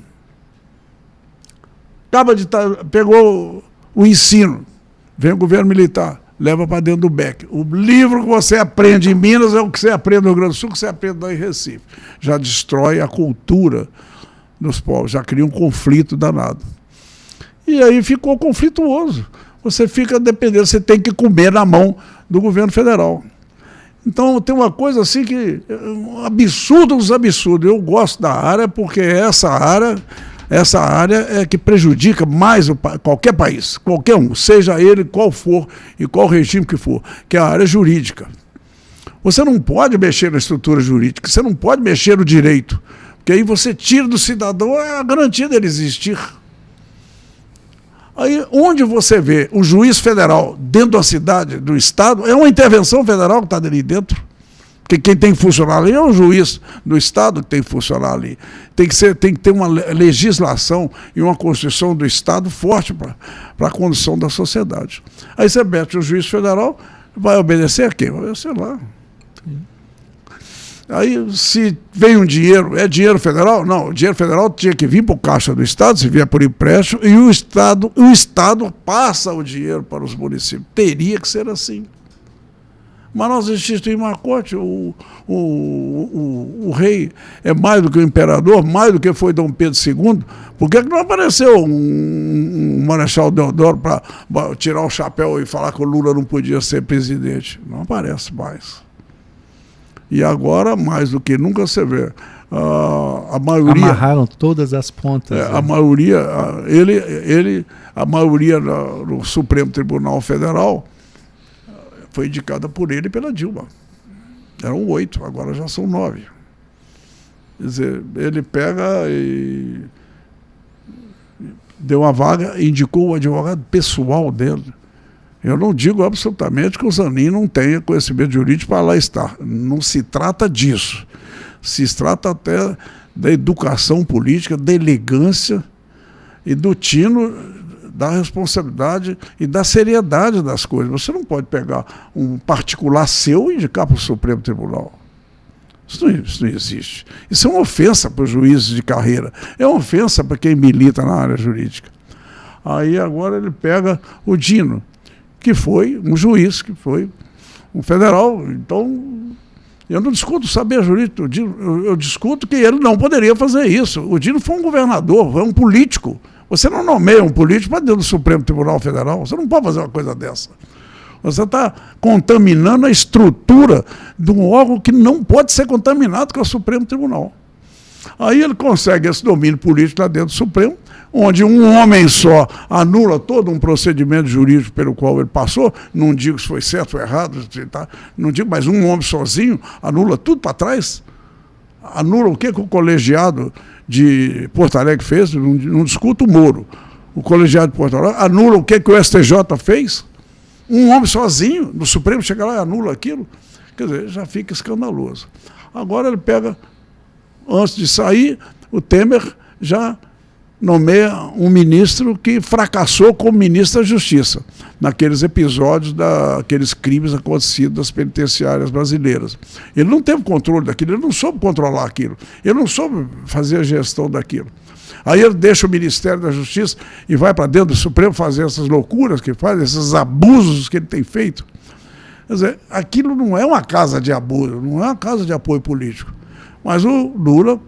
Pegou o ensino, vem o governo militar, leva para dentro do BEC. O livro que você aprende em Minas é o que você aprende no Rio Grande do Sul, que você aprende lá em Recife. Já destrói a cultura dos povos, já cria um conflito danado. E aí ficou conflituoso. Você fica dependendo, você tem que comer na mão do governo federal. Então tem uma coisa assim que um absurdo dos absurdos. Eu gosto da área porque essa área é que prejudica mais qualquer país, qualquer um, seja ele qual for e qual regime que for, que é a área jurídica. Você não pode mexer na estrutura jurídica, você não pode mexer no direito, porque aí você tira do cidadão a garantia dele existir. Aí, onde você vê o juiz federal dentro da cidade, do estado, é uma intervenção federal que está ali dentro. Porque quem tem que funcionar ali é o juiz do estado que tem que funcionar ali. Tem que ter uma legislação e uma constituição do estado forte para a condição da sociedade. Aí você mete o juiz federal, vai obedecer a quem? Vai obedecer lá. Aí, se vem um dinheiro, é dinheiro federal? Não, o dinheiro federal tinha que vir para o caixa do Estado, se vier por empréstimo, e o Estado passa o dinheiro para os municípios. Teria que ser assim. Mas nós instituímos uma corte, o rei é mais do que o imperador, mais do que foi Dom Pedro II. Por que não apareceu um Marechal Deodoro para tirar o chapéu e falar que o Lula não podia ser presidente? Não aparece mais. E agora, mais do que nunca, você vê, a maioria... Amarraram todas as pontas. A maioria, a maioria no Supremo Tribunal Federal foi indicada por ele e pela Dilma. Eram 8, agora já são 9. Quer dizer, ele pega e deu uma vaga e indicou o advogado pessoal dele. Eu não digo absolutamente que o Zanin não tenha conhecimento jurídico para lá estar. Não se trata disso. Se trata até da educação política, da elegância e do tino, da responsabilidade e da seriedade das coisas. Você não pode pegar um particular seu e indicar para o Supremo Tribunal. Isso não existe. Isso é uma ofensa para os juízes de carreira. É uma ofensa para quem milita na área jurídica. Aí agora ele pega o Dino, que foi um juiz, que foi um federal. Então, eu não discuto saber jurídico do Dino, eu discuto que ele não poderia fazer isso. O Dino foi um governador, foi um político. Você não nomeia um político para dentro do Supremo Tribunal Federal. Você não pode fazer uma coisa dessa. Você está contaminando a estrutura de um órgão que não pode ser contaminado, que é o Supremo Tribunal. Aí ele consegue esse domínio político lá dentro do Supremo, onde um homem só anula todo um procedimento jurídico pelo qual ele passou. Não digo se foi certo ou errado, tá? Não digo, mas um homem sozinho anula tudo para trás. Anula o que o colegiado de Porto Alegre fez, não discuto o Moro. O colegiado de Porto Alegre anula o que o STJ fez. Um homem sozinho no Supremo chega lá e anula aquilo. Quer dizer, já fica escandaloso. Agora ele pega, antes de sair, o Temer já nomeia um ministro que fracassou como ministro da Justiça, naqueles episódios daqueles crimes acontecidos nas penitenciárias brasileiras. Ele não teve controle daquilo, ele não soube controlar aquilo, ele não soube fazer a gestão daquilo. Aí ele deixa o Ministério da Justiça e vai para dentro do Supremo fazer essas loucuras que faz, esses abusos que ele tem feito. Quer dizer, aquilo não é uma casa de abuso, não é uma casa de apoio político. Mas o Lula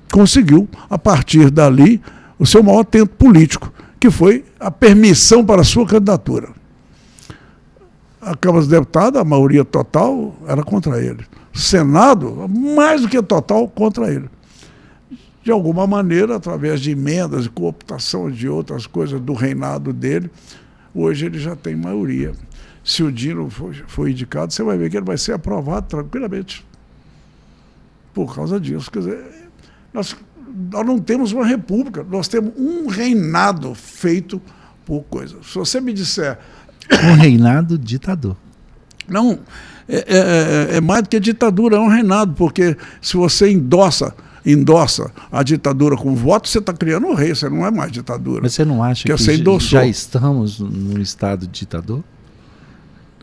conseguiu, a partir dali, o seu maior tento político, que foi a permissão para a sua candidatura. A Câmara dos Deputados, a maioria total, era contra ele. O Senado, mais do que total, contra ele. De alguma maneira, através de emendas, de cooptação de outras coisas do reinado dele, hoje ele já tem maioria. Se o Dino for indicado, você vai ver que ele vai ser aprovado tranquilamente. Por causa disso. Quer dizer, nós não temos uma república, nós temos um reinado feito por coisa. Se você me disser... Um reinado ditador. Não, é mais do que ditadura, é um reinado, porque se você endossa a ditadura com voto, você está criando um rei, você não é mais ditadura. Mas você não acha que já estamos num estado ditador?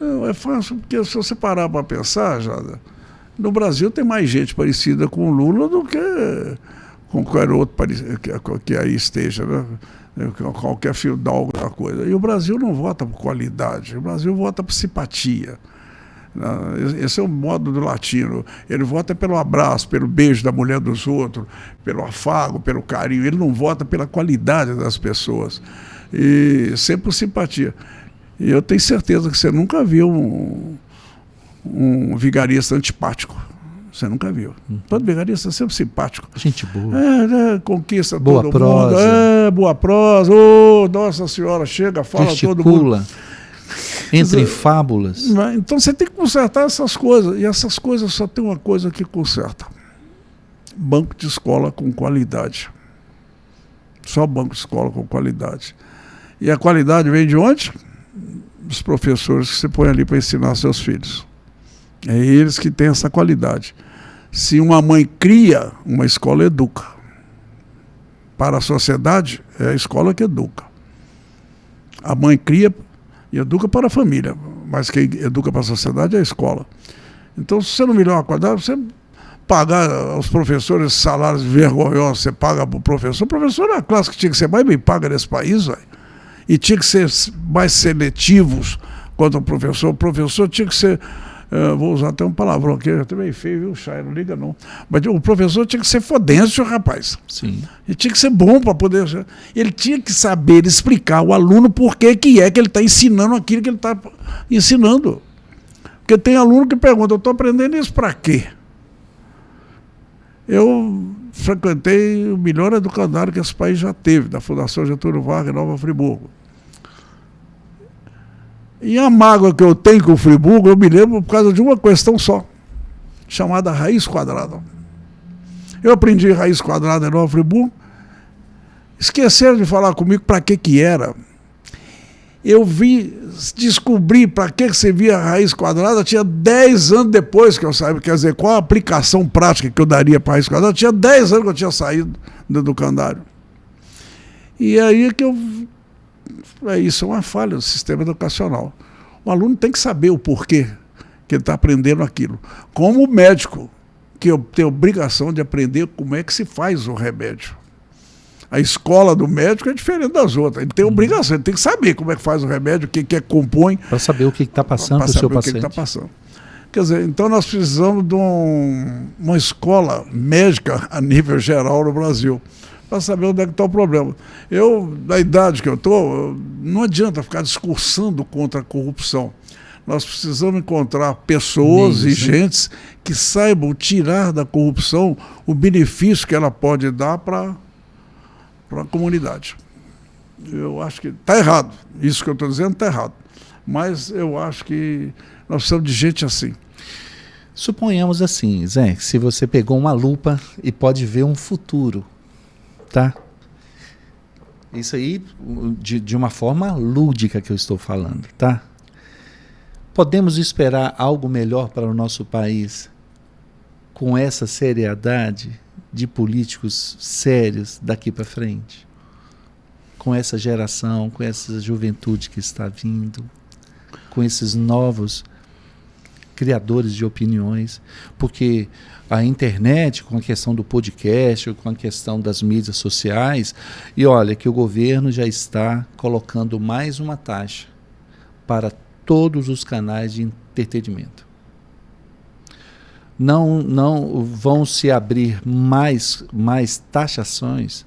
Não, é fácil, porque se você parar para pensar, Jada, no Brasil tem mais gente parecida com o Lula do que com qualquer outro que aí esteja, né? Qualquer fidalgo da coisa. E o Brasil não vota por qualidade, o Brasil vota por simpatia. Esse é o modo do latino. Ele vota pelo abraço, pelo beijo da mulher dos outros, pelo afago, pelo carinho. Ele não vota pela qualidade das pessoas. E sempre por simpatia. E eu tenho certeza que você nunca viu um vigarista antipático. Você nunca viu. Todo vigarista é sempre simpático. Gente boa. Conquista boa todo prosa. mundo. Boa prosa. Nossa Senhora, chega, fala gesticula, todo mundo. Entra em fábulas. Então você tem que consertar essas coisas. E essas coisas só tem uma coisa que conserta. Banco de escola com qualidade. Só banco de escola com qualidade. E a qualidade vem de onde? Dos professores que você põe ali para ensinar seus filhos. É eles que têm essa qualidade. Se uma mãe cria, uma escola educa. Para a sociedade, é a escola que educa. A mãe cria e educa para a família, mas quem educa para a sociedade é a escola. Então, se você não melhora a qualidade, você pagar aos professores salários vergonhosos, você paga para o professor é a classe que tinha que ser mais bem paga nesse país, véio. E tinha que ser mais seletivos quanto ao professor. O professor tinha que ser, vou usar até um palavrão aqui, é meio feio, viu, Chay? Não liga não. Mas o professor tinha que ser fodêncio, rapaz. Sim. Ele tinha que ser bom para poder... Ele tinha que saber explicar ao aluno por que ele está ensinando aquilo que ele está ensinando. Porque tem aluno que pergunta, eu estou aprendendo isso para quê? Eu frequentei o melhor educandário que esse país já teve, da Fundação Getúlio Vargas, em Nova Friburgo. E a mágoa que eu tenho com o Friburgo, eu me lembro por causa de uma questão só, chamada raiz quadrada. Eu aprendi raiz quadrada em Nova Friburgo, esqueceram de falar comigo para que era. Eu descobri para que servia a raiz quadrada, tinha 10 anos depois que eu saí, quer dizer, qual a aplicação prática que eu daria para a raiz quadrada, tinha 10 anos que eu tinha saído do educandário. E aí que isso é uma falha do sistema educacional. O aluno tem que saber o porquê que ele está aprendendo aquilo. Como o médico, que tem a obrigação de aprender como é que se faz o remédio. A escola do médico é diferente das outras. Ele tem obrigação, ele tem que saber como é que faz o remédio, o que compõe. Para saber o que está passando para o seu paciente. Tá passando. Quer dizer, então nós precisamos de uma escola médica a nível geral no Brasil, para saber onde é que está o problema. Eu, na idade que eu estou, não adianta ficar discursando contra a corrupção. Nós precisamos encontrar pessoas e gentes que saibam tirar da corrupção o benefício que ela pode dar para a comunidade. Eu acho que está errado. Isso que eu estou dizendo está errado. Mas eu acho que nós precisamos de gente assim. Suponhamos assim, Zé, se você pegou uma lupa e pode ver um futuro, tá? Isso aí de uma forma lúdica que eu estou falando, tá? Podemos esperar algo melhor para o nosso país com essa seriedade de políticos sérios daqui para frente? Com essa geração, com essa juventude que está vindo, com esses novos criadores de opiniões, porque a internet, com a questão do podcast, com a questão das mídias sociais, e olha que o governo já está colocando mais uma taxa para todos os canais de entretenimento. Não vão se abrir mais taxações,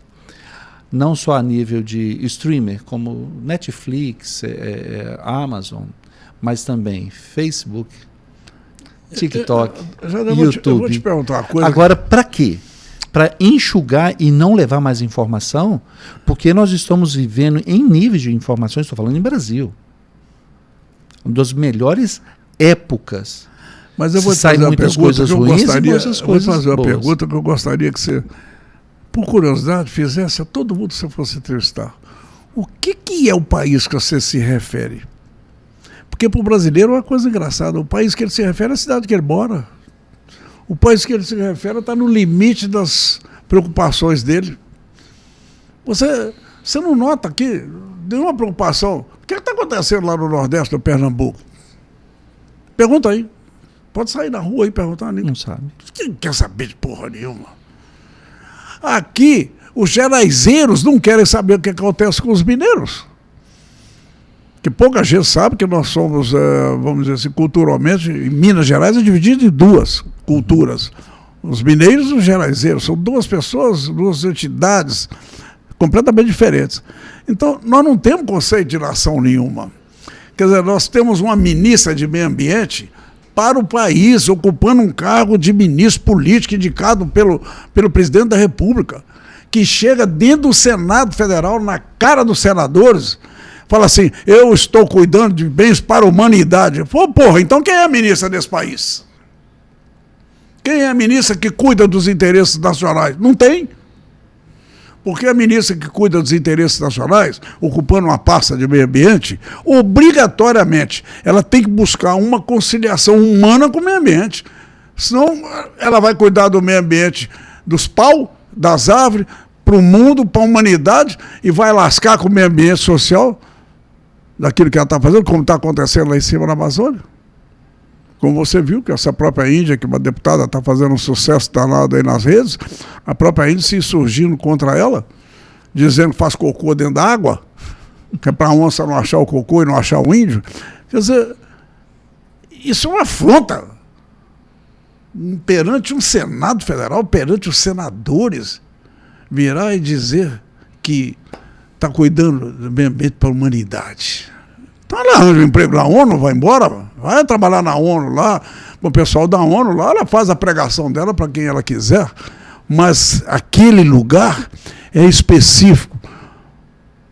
não só a nível de streamer, como Netflix, Amazon, mas também Facebook, TikTok, YouTube. Eu vou te perguntar uma coisa. Agora, para quê? Para enxugar e não levar mais informação, porque nós estamos vivendo em níveis de informações, estou falando em Brasil, uma das melhores épocas. Mas eu vou te fazer muitas coisas ruins e muitas coisas boas. Eu vou fazer uma pergunta que eu gostaria que você, por curiosidade, fizesse a todo mundo que você fosse entrevistar. O que é o país que você se refere? Porque para o brasileiro é uma coisa engraçada. O país que ele se refere é a cidade que ele mora. O país que ele se refere está no limite das preocupações dele. Você não nota aqui nenhuma preocupação. O que está acontecendo lá no Nordeste do Pernambuco? Pergunta aí. Pode sair na rua e perguntar. Não sabe. Quem quer saber de porra nenhuma? Aqui, os geraizeiros não querem saber o que acontece com os mineiros. Que pouca gente sabe que nós somos, vamos dizer assim, culturalmente, em Minas Gerais é dividido em duas culturas. Os mineiros e os geraizeiros. São duas pessoas, duas entidades completamente diferentes. Então, nós não temos conceito de nação nenhuma. Quer dizer, nós temos uma ministra de meio ambiente para o país, ocupando um cargo de ministro político indicado pelo presidente da República, que chega dentro do Senado Federal, na cara dos senadores, fala assim, eu estou cuidando de bens para a humanidade. Pô, porra, então quem é a ministra desse país? Quem é a ministra que cuida dos interesses nacionais? Não tem. Porque a ministra que cuida dos interesses nacionais, ocupando uma pasta de meio ambiente, obrigatoriamente, ela tem que buscar uma conciliação humana com o meio ambiente. Senão, ela vai cuidar do meio ambiente dos pau, das árvores, para o mundo, para a humanidade, e vai lascar com o meio ambiente social daquilo que ela está fazendo, como está acontecendo lá em cima na Amazônia. Como você viu, que essa própria Índia, que uma deputada está fazendo um sucesso danado aí nas redes, a própria Índia se insurgindo contra ela, dizendo que faz cocô dentro da água, que é para a onça não achar o cocô e não achar o índio. Quer dizer, isso é uma afronta perante um Senado Federal, perante os senadores, virar e dizer que está cuidando do meio ambiente para a humanidade. Então ela arranja um emprego na ONU, vai embora, vai trabalhar na ONU lá, com o pessoal da ONU lá, ela faz a pregação dela para quem ela quiser, mas aquele lugar é específico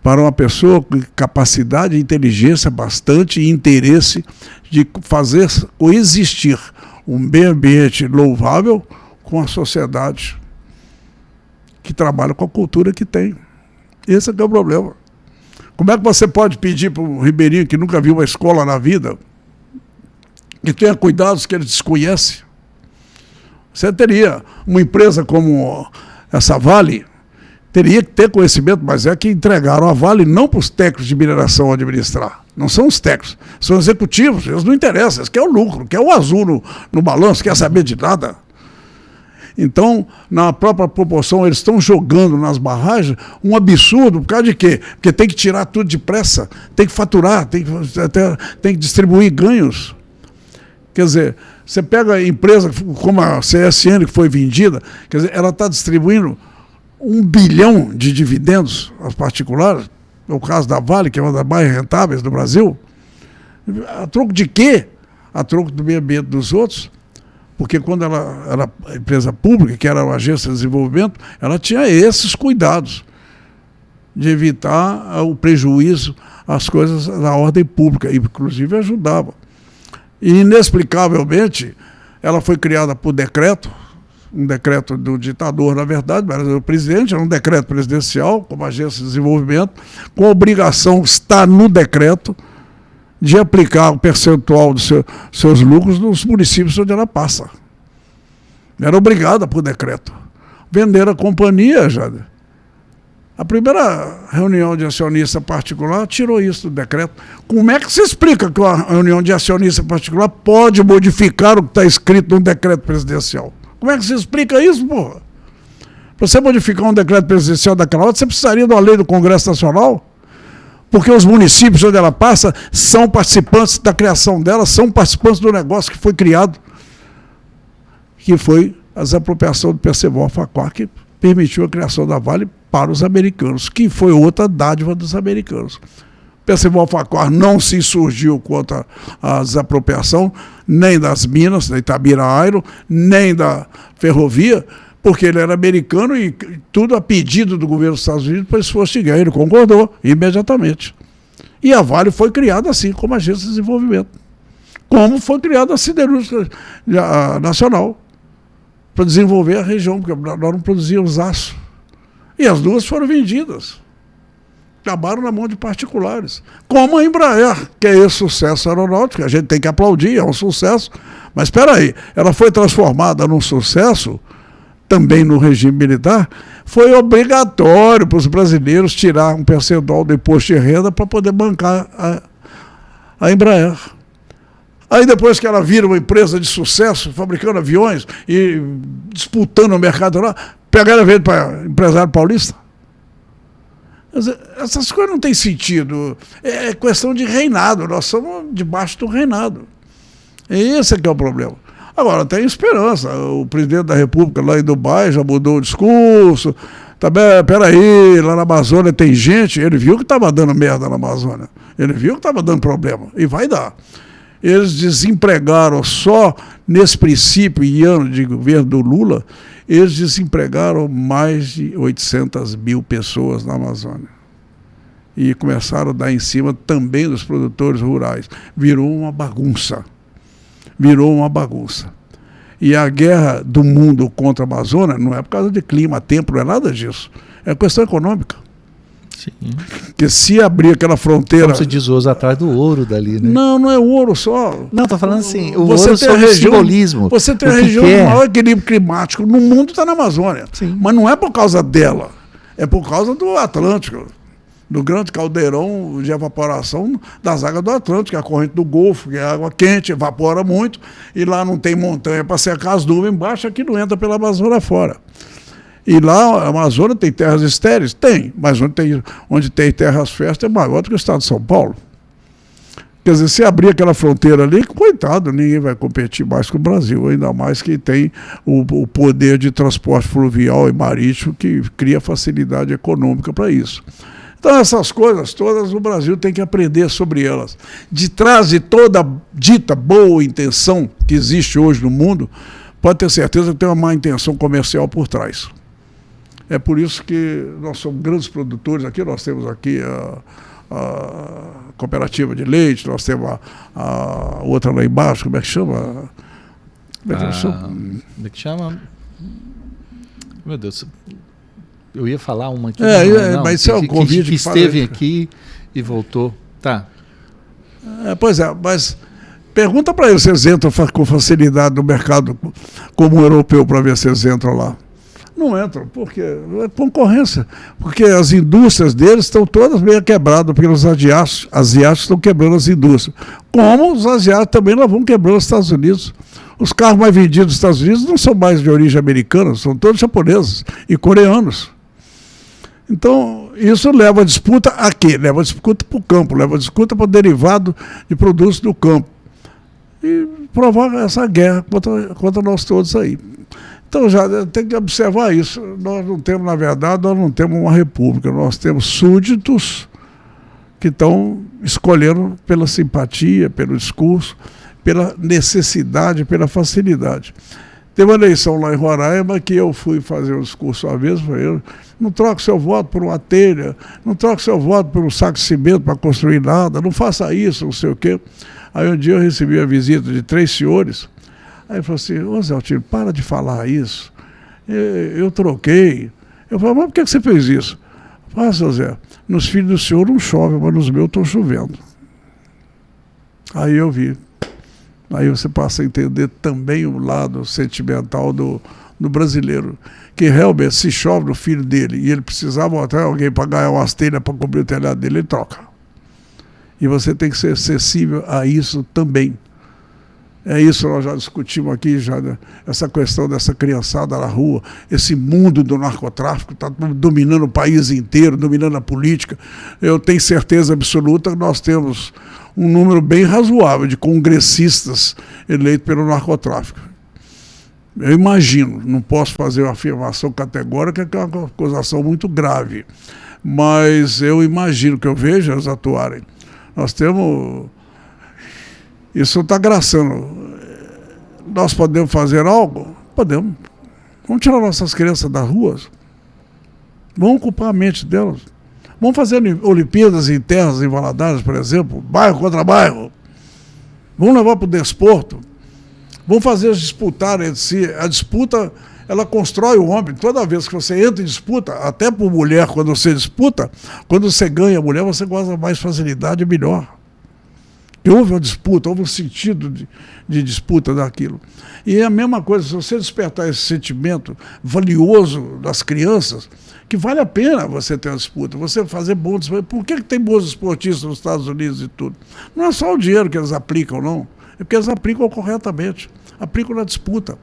para uma pessoa com capacidade, inteligência bastante e interesse de fazer coexistir um meio ambiente louvável com a sociedade que trabalha com a cultura que tem. Esse é que é o problema. Como é que você pode pedir para um ribeirinho que nunca viu uma escola na vida, que tenha cuidados que ele desconhece? Você teria uma empresa como essa Vale, teria que ter conhecimento, mas é que entregaram a Vale não para os técnicos de mineração administrar. Não são os técnicos, são executivos, eles não interessam, eles querem o lucro, querem o azul no balanço, quer saber de nada. Então, na própria proporção, eles estão jogando nas barragens um absurdo, por causa de quê? Porque tem que tirar tudo depressa, tem que faturar, tem que distribuir ganhos. Quer dizer, você pega a empresa como a CSN, que foi vendida, quer dizer, ela está distribuindo 1 bilhão de dividendos aos particulares, é o caso da Vale, que é uma das mais rentáveis do Brasil. A troco de quê? A troco do meio ambiente dos outros. Porque quando ela era empresa pública, que era uma agência de desenvolvimento, ela tinha esses cuidados de evitar o prejuízo às coisas da ordem pública, inclusive ajudava. E, inexplicavelmente, ela foi criada por decreto, um decreto do ditador, na verdade, mas o presidente, era um decreto presidencial, como agência de desenvolvimento, com a obrigação, está no decreto, de aplicar o percentual dos seus lucros nos municípios onde ela passa. Era obrigada por decreto. Vender a companhia, Jader. A primeira reunião de acionista particular tirou isso do decreto. Como é que se explica que uma reunião de acionista particular pode modificar o que está escrito no decreto presidencial? Como é que se explica isso, porra? Para você modificar um decreto presidencial daquela hora, você precisaria de uma lei do Congresso Nacional? Porque os municípios onde ela passa são participantes da criação dela, são participantes do negócio que foi criado, que foi a desapropriação do Percival-Farquhar, que permitiu a criação da Vale para os americanos, que foi outra dádiva dos americanos. Percival-Farquhar não se insurgiu contra a desapropriação, nem das minas, da Itabira-Airo, nem da ferrovia, porque ele era americano e tudo a pedido do governo dos Estados Unidos para esforço de guerra. Ele concordou imediatamente. E a Vale foi criada assim, como agência de desenvolvimento. Como foi criada a Siderúrgica Nacional, para desenvolver a região, porque nós não produzíamos aço. E as duas foram vendidas. Acabaram na mão de particulares. Como a Embraer, que é esse sucesso aeronáutico, a gente tem que aplaudir, é um sucesso. Mas espera aí, ela foi transformada num sucesso também no regime militar. Foi obrigatório para os brasileiros tirar um percentual do imposto de renda para poder bancar a Embraer. Aí depois que ela vira uma empresa de sucesso, fabricando aviões e disputando o mercado lá, pegaram a venda para empresário paulista. Essas coisas não têm sentido. É questão de reinado. Nós somos debaixo do reinado. Esse é que é o problema. Agora, tem esperança. O presidente da República lá em Dubai já mudou o discurso. Peraí, lá na Amazônia tem gente. Ele viu que estava dando merda na Amazônia. Ele viu que estava dando problema. E vai dar. Eles desempregaram só nesse princípio e ano de governo do Lula, eles desempregaram mais de 800 mil pessoas na Amazônia. E começaram a dar em cima também dos produtores rurais. Virou uma bagunça. Virou uma bagunça. E a guerra do mundo contra a Amazônia não é por causa de clima, tempo, não é nada disso. É questão econômica. Sim. Porque se abrir aquela fronteira... Como se diz ouro atrás do ouro dali, né? Não, não é ouro só. Não, estou falando assim, o você ouro tem a região, simbolismo. Você tem a região de maior equilíbrio climático no mundo, está na Amazônia. Sim. Mas não é por causa dela, é por causa do Atlântico, do grande caldeirão de evaporação das águas do Atlântico, a corrente do Golfo, que é água quente, evapora muito, e lá não tem montanha para secar as nuvens embaixo, aqui não entra pela Amazônia fora. E lá a Amazônia tem terras estéreis? Tem, mas onde tem terras férteis é maior do que o estado de São Paulo. Quer dizer, se abrir aquela fronteira ali, coitado, ninguém vai competir mais com o Brasil, ainda mais que tem o poder de transporte fluvial e marítimo que cria facilidade econômica para isso. Então essas coisas todas o Brasil tem que aprender sobre elas. De trás de toda dita boa intenção que existe hoje no mundo, pode ter certeza que tem uma má intenção comercial por trás. É por isso que nós somos grandes produtores aqui, nós temos aqui a cooperativa de leite, nós temos a outra lá embaixo, como é que chama? Como é que chama? Meu Deus, eu ia falar uma aqui. Mas isso é um convite que esteve aqui e voltou. Tá. Pois é, mas pergunta para eles se eles entram com facilidade no mercado como europeu para ver se eles entram lá. Não entram, porque é concorrência. Porque as indústrias deles estão todas meio quebradas, porque os asiáticos estão quebrando as indústrias. Como os asiáticos também lá vão quebrando os Estados Unidos. Os carros mais vendidos nos Estados Unidos não são mais de origem americana, são todos japoneses e coreanos. Então, isso leva a disputa a quê? Leva a disputa para o campo, leva a disputa para o derivado de produtos do campo. E provoca essa guerra contra nós todos aí. Então já tem que observar isso. Nós não temos, na verdade, nós não temos uma república, nós temos súditos que estão escolhendo pela simpatia, pelo discurso, pela necessidade, pela facilidade. Teve uma eleição lá em Roraima que eu fui fazer um discurso uma vez, falei, não troque seu voto por uma telha, não troque seu voto por um saco de cimento para construir nada, não faça isso, não sei o quê. Aí um dia eu recebi a visita de 3 senhores. Aí ele falou assim, ô Zé Altino, para de falar isso. Eu troquei. Eu falei, mas por que você fez isso? Ah, seu Zé, nos filhos do senhor não chove, mas nos meus estão chovendo. Aí eu vi. Aí você passa a entender também o lado sentimental do brasileiro. Que realmente, se chove no filho dele e ele precisar botar alguém para ganhar umas telhas para cobrir o telhado dele, ele troca. E você tem que ser acessível a isso também. É isso, nós já discutimos aqui, essa questão dessa criançada na rua, esse mundo do narcotráfico está dominando o país inteiro, dominando a política. Eu tenho certeza absoluta que nós temos um número bem razoável de congressistas eleitos pelo narcotráfico. Eu imagino, não posso fazer uma afirmação categórica, que é uma acusação muito grave, mas eu imagino que eu vejo eles atuarem. Nós temos... Isso está graçando. Nós podemos fazer algo? Podemos. Vamos tirar nossas crianças das ruas. Vamos ocupar a mente delas. Vamos fazer Olimpíadas em terras em Valadares, por exemplo, bairro contra bairro. Vamos levar para o desporto. Vamos fazer eles disputarem entre si. A disputa, ela constrói o homem. Toda vez que você entra em disputa, até por mulher, quando você disputa, quando você ganha a mulher, você gosta mais facilidade e melhor. E houve uma disputa, houve um sentido de disputa daquilo. E é a mesma coisa, se você despertar esse sentimento valioso das crianças, que vale a pena você ter uma disputa, você fazer bons disputas. Por que tem bons esportistas nos Estados Unidos e tudo? Não é só o dinheiro que eles aplicam, não. É porque eles aplicam corretamente, aplicam na disputa.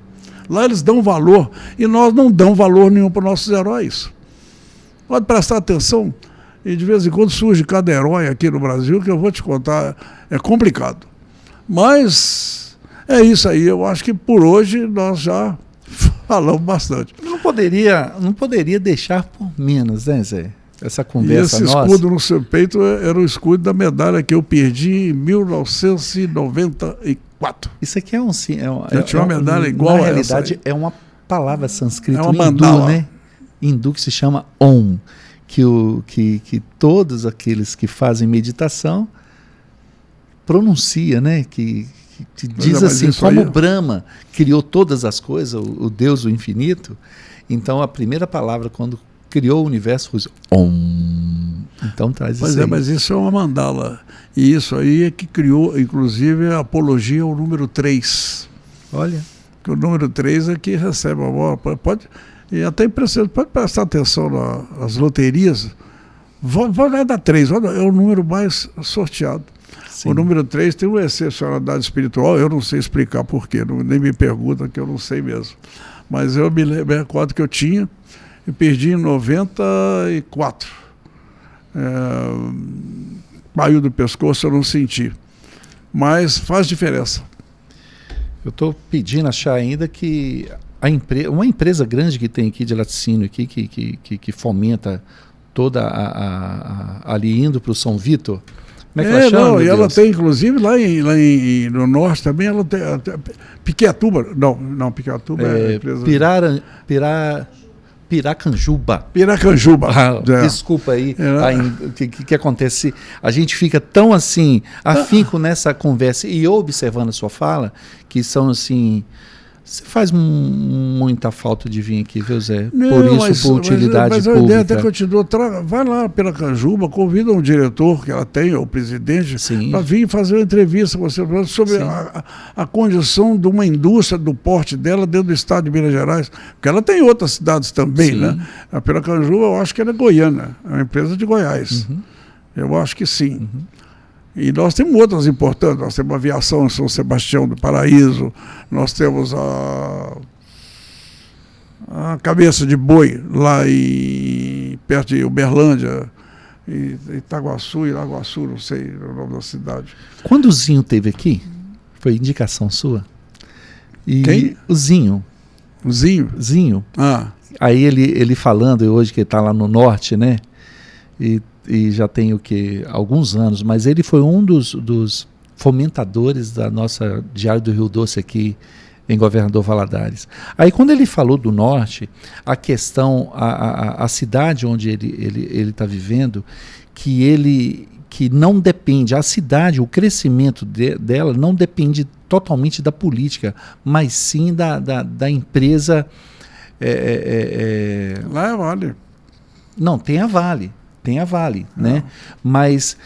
Lá eles dão valor, e nós não damos valor nenhum para os nossos heróis. Pode prestar atenção. E de vez em quando surge cada herói aqui no Brasil, que eu vou te contar, é complicado. Mas é isso aí, eu acho que por hoje nós já falamos bastante. Não poderia deixar por menos, né, Zé? essa conversa nossa. E esse nossa. escudo no seu peito era o escudo da medalha que eu perdi em 1994. Isso aqui é um... eu tinha uma medalha igual a essa. Na realidade, é uma palavra sânscrita, é uma hindu, né? Hindu, que se chama Om, que todos aqueles que fazem meditação pronuncia, né? Que diz assim, como aí... Brahma criou todas as coisas, o Deus, o infinito, então a primeira palavra quando criou o universo foi Om. Então traz isso aí. Mas isso é uma mandala. E isso aí é que criou, inclusive, a apologia ao número 3. Olha. Que o número 3 é que recebe a bola. Pode prestar atenção nas loterias. Vai dar 3, é o número mais sorteado. Sim. O número 3 tem uma excepcionalidade espiritual, eu não sei explicar porquê, nem me pergunta, que eu não sei mesmo. Mas eu me recordo que eu tinha e perdi em 94. Caiu do pescoço, eu não senti. Mas faz diferença. Eu estou pedindo achar ainda que uma empresa grande que tem aqui de laticínio aqui, que fomenta toda ali indo para o São Vitor. Como é que ela chama? Não, e ela tem, inclusive, lá no norte também, ela tem Piqueatuba. Não, Piqueatuba é a empresa. Piracanjuba. Desculpa aí. O que acontece? A gente fica tão assim, afinco nessa conversa e observando a sua fala, que são assim. Você faz muita falta de vir aqui, viu, Zé? Por utilidade pública. Mas a ideia até que eu te dou, vai lá pela Canjuba, convida um diretor que ela tem, ou o presidente, para vir fazer uma entrevista com você sobre a condição de uma indústria do porte dela dentro do estado de Minas Gerais, porque ela tem outras cidades também, né? A Piracanjuba, eu acho que ela é goiana, é uma empresa de Goiás. Uhum. Eu acho que sim. Uhum. E nós temos outras importantes, nós temos a aviação em São Sebastião do Paraíso, nós temos a Cabeça de Boi, lá perto de Uberlândia, Itaguaçu, Iraguaçu, não sei o nome da cidade. Quando o Zinho esteve aqui, foi indicação sua? Quem? O Zinho. O Zinho? Zinho. Aí ele falando, hoje que ele está lá no norte, né? E já tem alguns anos, mas ele foi um dos fomentadores da nossa Diário do Rio Doce aqui em Governador Valadares. Aí quando ele falou do norte, a questão, a cidade onde ele está vivendo, que não depende, a cidade, o crescimento dela não depende totalmente da política, mas sim da empresa. Lá é a Vale. Não, tem a Vale. Né? Mas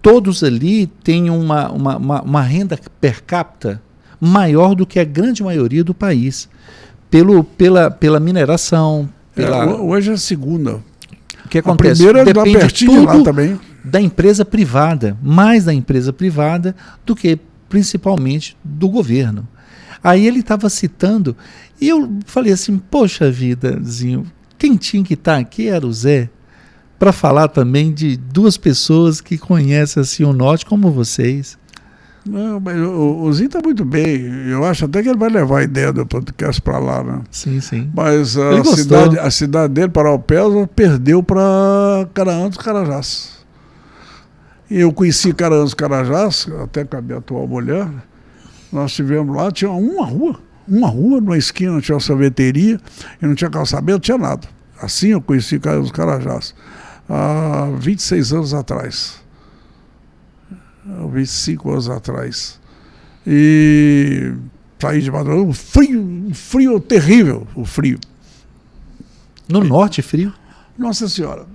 todos ali têm uma renda per capita maior do que a grande maioria do país, pela mineração. Hoje é a segunda. O que acontece? A primeira depende pertinho lá também. Da empresa privada, mais da empresa privada do que principalmente do governo. Aí ele estava citando, e eu falei assim, poxa vida, Zinho, quem tinha que estar aqui era o Zé, para falar também de duas pessoas que conhecem assim o norte como vocês. Não, mas o Zinho está muito bem. Eu acho até que ele vai levar a ideia do podcast para lá, né? Sim. Mas a cidade dele, Paraupebas, perdeu para Caraã dos Carajás. E eu conheci Caraã dos Carajás, até com a minha atual mulher. Nós estivemos lá, tinha uma rua, numa esquina tinha uma sorveteria, e não tinha calçamento, não tinha nada. Assim eu conheci Caraã dos Carajás. Há 26 anos atrás. 25 anos atrás. E saí de madrugada, um frio terrível, o frio. No norte, frio? Nossa Senhora.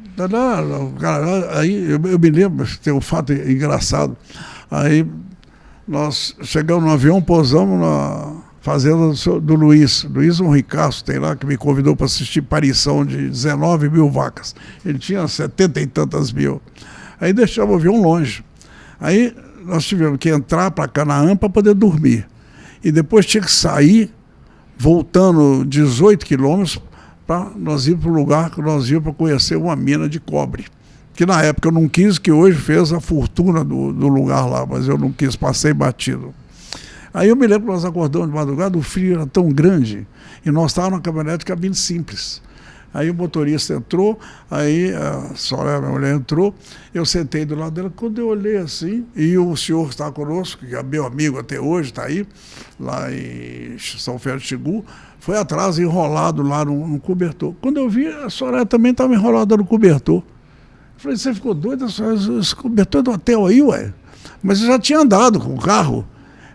Aí eu me lembro, tem um fato engraçado. Aí nós chegamos no avião, pousamos na fazenda do Luiz Ricasso, tem lá, que me convidou para assistir parição de 19 mil vacas. Ele tinha 70 e tantas mil. Aí deixamos o avião longe. Aí nós tivemos que entrar para Canaã para poder dormir. E depois tinha que sair, voltando 18 quilômetros, para nós ir para o lugar que nós íamos para conhecer uma mina de cobre. Que na época eu não quis, que hoje fez a fortuna do lugar lá, mas eu não quis, passei batido. Aí eu me lembro que nós acordamos de madrugada, o frio era tão grande, e nós estávamos na caminhonete cabine simples. Aí o motorista entrou, aí a Soraya, minha mulher, entrou, eu sentei do lado dela, quando eu olhei assim, e o senhor que está conosco, que é meu amigo até hoje, está aí, lá em São Félix de Xingu, foi atrás, enrolado lá no cobertor. Quando eu vi, a Soraya também estava enrolada no cobertor. Eu falei, você ficou doida? Esse cobertor do hotel aí, ué? Mas eu já tinha andado com o carro.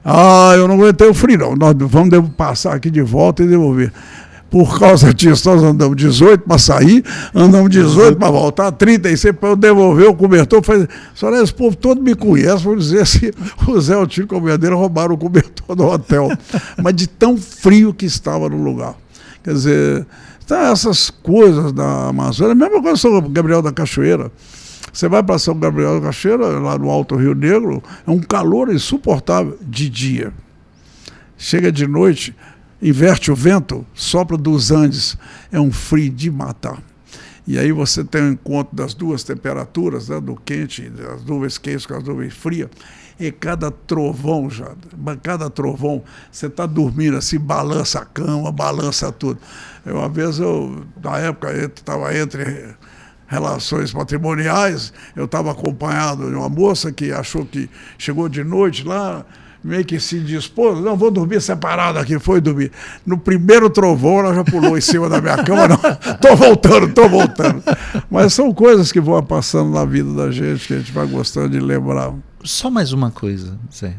Ah, eu não aguentei o frio, não. Nós vamos passar aqui de volta e devolver. Por causa disso, nós andamos 18 para sair, andamos 18 para voltar, 36 para eu devolver o cobertor. Falei, senhora, esse povo todo me conhece, vou dizer assim, o Zé Altino e a mulher dele roubaram o cobertor do hotel. Mas de tão frio que estava no lugar. Quer dizer, tá, essas coisas da Amazônia, a mesma coisa São Gabriel da Cachoeira. Você vai para São Gabriel da Cachoeira, lá no Alto Rio Negro, é um calor insuportável de dia. Chega de noite, inverte o vento, sopra dos Andes, é um frio de matar. E aí você tem o encontro das duas temperaturas, né, do quente, das nuvens quentes com as nuvens frias, e cada trovão, cada trovão, você está dormindo assim, balança a cama, balança tudo. Uma vez na época, eu estava entre relações patrimoniais, eu estava acompanhado de uma moça que achou que chegou de noite lá, meio que se dispôs, não, vou dormir separado aqui, foi dormir. No primeiro trovão, ela já pulou em cima da minha cama, não, tô voltando. Mas são coisas que vão passando na vida da gente, que a gente vai gostando de lembrar. Só mais uma coisa, Zé.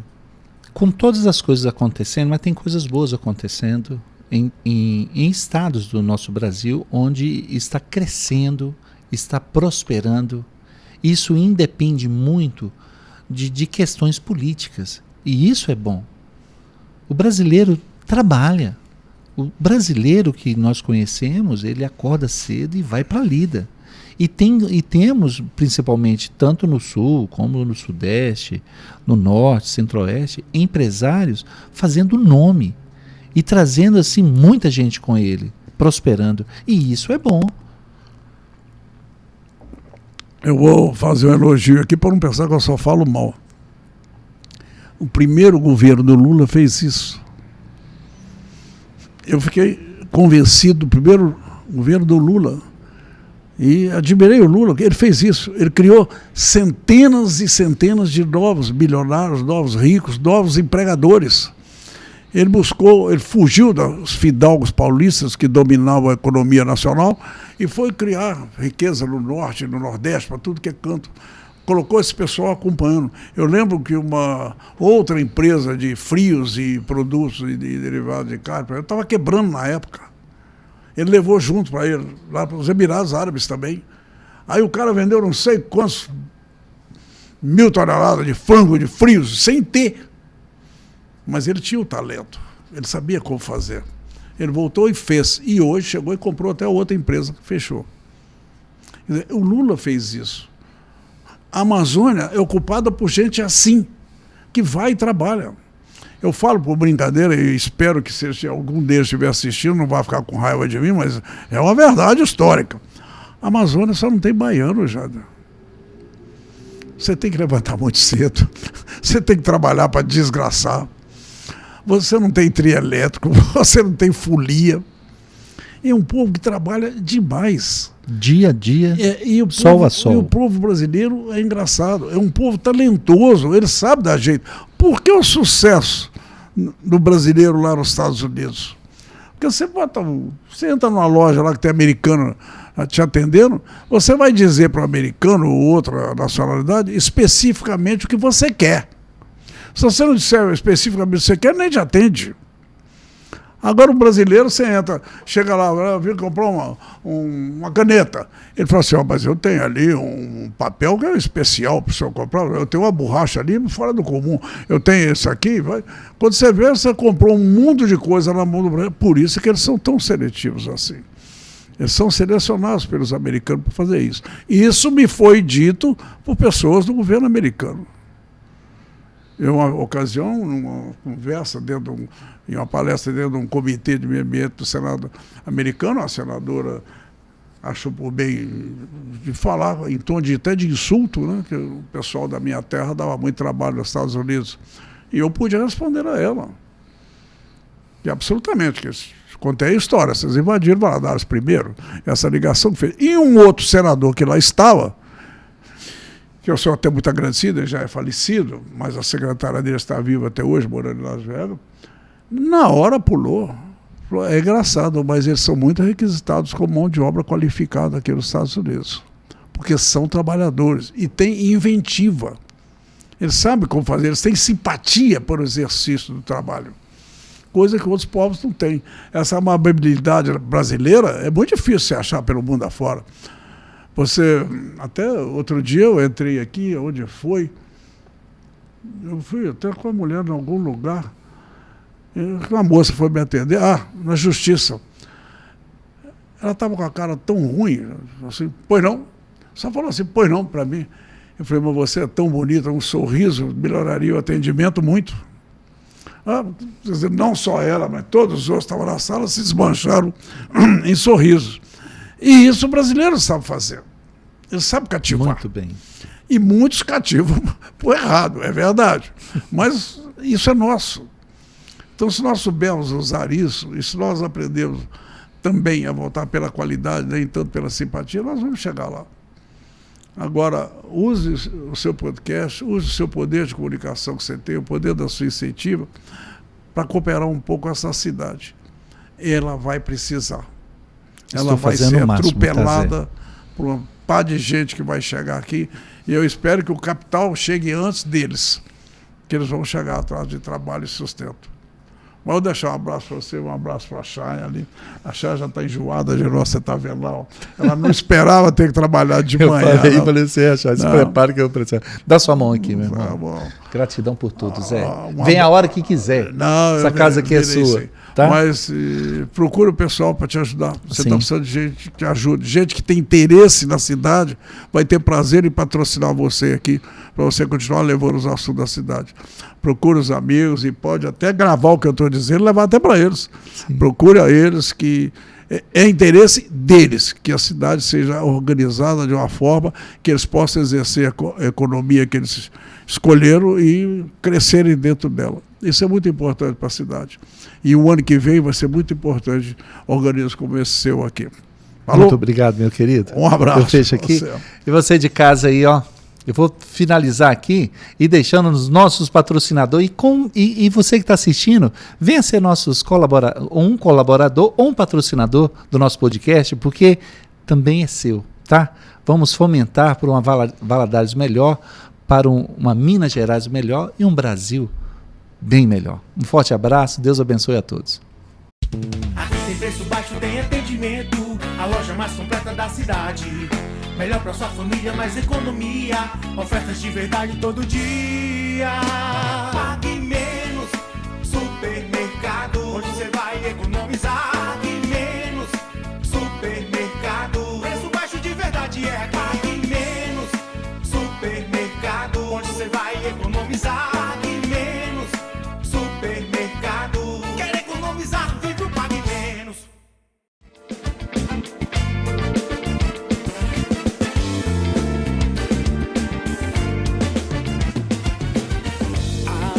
Com todas as coisas acontecendo, mas tem coisas boas acontecendo em estados do nosso Brasil, onde está crescendo, está prosperando. Isso independe muito de questões políticas. E isso é bom. O brasileiro trabalha. O brasileiro que nós conhecemos, ele acorda cedo e vai para a lida. E temos, principalmente, tanto no Sul, como no Sudeste, no Norte, Centro-Oeste, empresários fazendo nome e trazendo assim muita gente com ele, prosperando. E isso é bom. Eu vou fazer um elogio aqui para não pensar que eu só falo mal. O primeiro governo do Lula fez isso. Eu fiquei convencido do primeiro governo do Lula e admirei o Lula, ele fez isso. Ele criou centenas e centenas de novos bilionários, novos ricos, novos empregadores. Ele fugiu dos fidalgos paulistas que dominavam a economia nacional e foi criar riqueza no Norte, no Nordeste, para tudo que é canto. Colocou esse pessoal acompanhando. Eu lembro que uma outra empresa de frios e produtos e derivados de carne, estava quebrando na época. Ele levou junto para ele, lá para os Emirados Árabes também. Aí o cara vendeu não sei quantos 1.000 toneladas de frango, de frios, sem ter. Mas ele tinha o talento, ele sabia como fazer. Ele voltou e fez. E hoje chegou e comprou até outra empresa que fechou. Quer dizer, o Lula fez isso. A Amazônia é ocupada por gente assim, que vai e trabalha. Eu falo por brincadeira e espero que se algum deles estiver assistindo, não vai ficar com raiva de mim, mas é uma verdade histórica. A Amazônia só não tem baiano, Jada. Você tem que levantar muito cedo, você tem que trabalhar para desgraçar. Você não tem trio elétrico, você não tem folia. É um povo que trabalha demais. Dia a dia, sol a sol. E o povo brasileiro é engraçado, é um povo talentoso, ele sabe dar jeito. Por que o sucesso do brasileiro lá nos Estados Unidos? Porque você entra numa loja lá que tem americano te atendendo, você vai dizer para o americano ou outra nacionalidade especificamente o que você quer. Se você não disser especificamente o que você quer, nem te atende. Agora o brasileiro, você entra, chega lá, vem comprar uma caneta. Ele fala assim, mas eu tenho ali um papel que é especial para o senhor comprar, eu tenho uma borracha ali fora do comum, eu tenho esse aqui. Vai. Quando você vê, você comprou um mundo de coisa na mão do brasileiro. Por isso que eles são tão seletivos assim. Eles são selecionados pelos americanos para fazer isso. E isso me foi dito por pessoas do governo americano. Em uma ocasião, numa conversa, em uma palestra dentro de um comitê de meio ambiente do Senado americano, a senadora achou por bem de falar em tom até de insulto, né, que o pessoal da minha terra dava muito trabalho nos Estados Unidos. E eu pude responder a ela. E absolutamente, que Contei a história, vocês invadiram Valadares primeiro, essa ligação que fez. E um outro senador que lá estava, que eu sou até muito agradecido, ele já é falecido, mas a secretária dele está viva até hoje, morando em Las Vegas, na hora pulou. É engraçado, mas eles são muito requisitados com mão de obra qualificada aqui nos Estados Unidos, porque são trabalhadores e têm inventiva. Eles sabem como fazer, eles têm simpatia por o exercício do trabalho, coisa que outros povos não têm. Essa amabilidade brasileira é muito difícil você achar pelo mundo afora. Até outro dia eu entrei aqui, onde foi? Eu fui até com a mulher em algum lugar, uma moça foi me atender, na justiça. Ela estava com a cara tão ruim, assim, pois não? Só falou assim, pois não, para mim. Eu falei, mas você é tão bonita, um sorriso melhoraria o atendimento muito. Quer dizer, não só ela, mas todos os outros que estavam na sala se desmancharam em sorrisos. E isso o brasileiro sabe fazer. Ele sabe cativar. Muito bem. E muitos cativam por errado, é verdade. Mas isso é nosso. Então, se nós soubermos usar isso, e se nós aprendemos também a voltar pela qualidade, nem tanto pela simpatia, nós vamos chegar lá. Agora, use o seu podcast, use o seu poder de comunicação que você tem, o poder da sua iniciativa, para cooperar um pouco com essa cidade. Ela vai precisar. Ela vai ser atropelada por um par de gente que vai chegar aqui, e eu espero que o capital chegue antes deles, que eles vão chegar atrás de trabalho e sustento. Mas eu vou deixar um abraço para você, um abraço para a Chay ali. A Chay já está enjoada, você está vendo lá. Ela não esperava ter que trabalhar de manhã. Eu falei assim, Chay, se prepare que eu preciso. Dá sua mão aqui, meu irmão. Gratidão por tudo, Zé. Vem a hora que quiser. Essa casa aqui é sua. Tá? Mas procura o pessoal para te ajudar. Você está precisando de gente que te ajude. Gente que tem interesse na cidade vai ter prazer em patrocinar você aqui, para você continuar levando os assuntos da cidade. Procure os amigos e pode até gravar o que eu estou dizendo e levar até para eles. Sim. Procure a eles que é interesse deles que a cidade seja organizada de uma forma que eles possam exercer a economia que eles escolheram e crescerem dentro dela. Isso é muito importante para a cidade. E o ano que vem vai ser muito importante organismos como esse seu aqui. Falou? Muito obrigado, meu querido. Um abraço. Eu fecho aqui. E você de casa aí, ó. Eu vou finalizar aqui e deixando os nossos patrocinadores e você que está assistindo, venha ser um colaborador ou um patrocinador do nosso podcast, porque também é seu, tá? Vamos fomentar por uma Valadares melhor, para uma Minas Gerais melhor e um Brasil bem melhor. Um forte abraço, Deus abençoe a todos. Aqui tem preço baixo, tem atendimento, a loja mais completa da cidade. Melhor pra sua família, mais economia, ofertas de verdade todo dia. Pague menos, supermercado, onde você vai economizar. Pague menos, supermercado, preço baixo de verdade é aqui. Pague menos, supermercado, onde você vai economizar. Pague menos, supermercado, quer economizar, vem pro Pague Menos.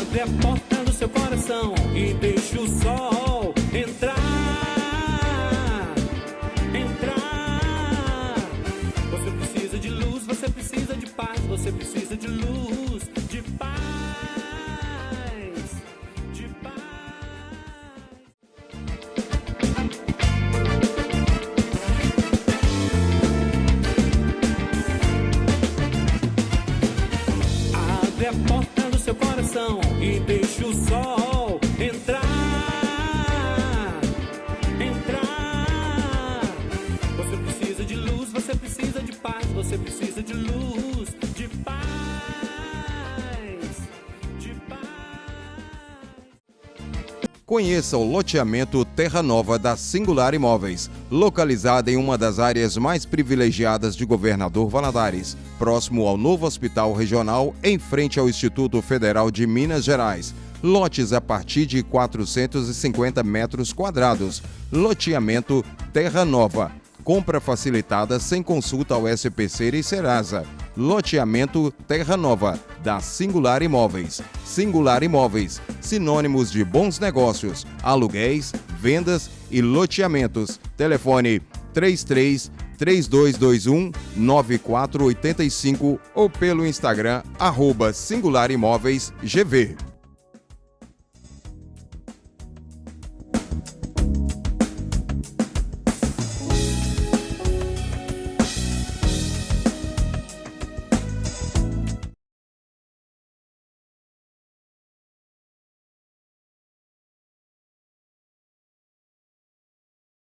Abre a porta do seu coração e deixa o sol entrar. Você precisa de luz, você precisa de paz, você precisa de luz, de paz, de paz. Abre a porta do seu coração e deixa o sol entrar. Você precisa de luz, você precisa de paz, você precisa de luz, de paz, de paz. Conheça o loteamento Terra Nova da Singular Imóveis, localizada em uma das áreas mais privilegiadas de Governador Valadares, próximo ao novo Hospital Regional, em frente ao Instituto Federal de Minas Gerais. Lotes a partir de 450 metros quadrados. Loteamento Terra Nova. Compra facilitada sem consulta ao SPC e Serasa. Loteamento Terra Nova, da Singular Imóveis. Singular Imóveis, sinônimos de bons negócios, aluguéis, vendas e loteamentos. Telefone 33-3221-9485 ou pelo Instagram @SingularimóveisGV.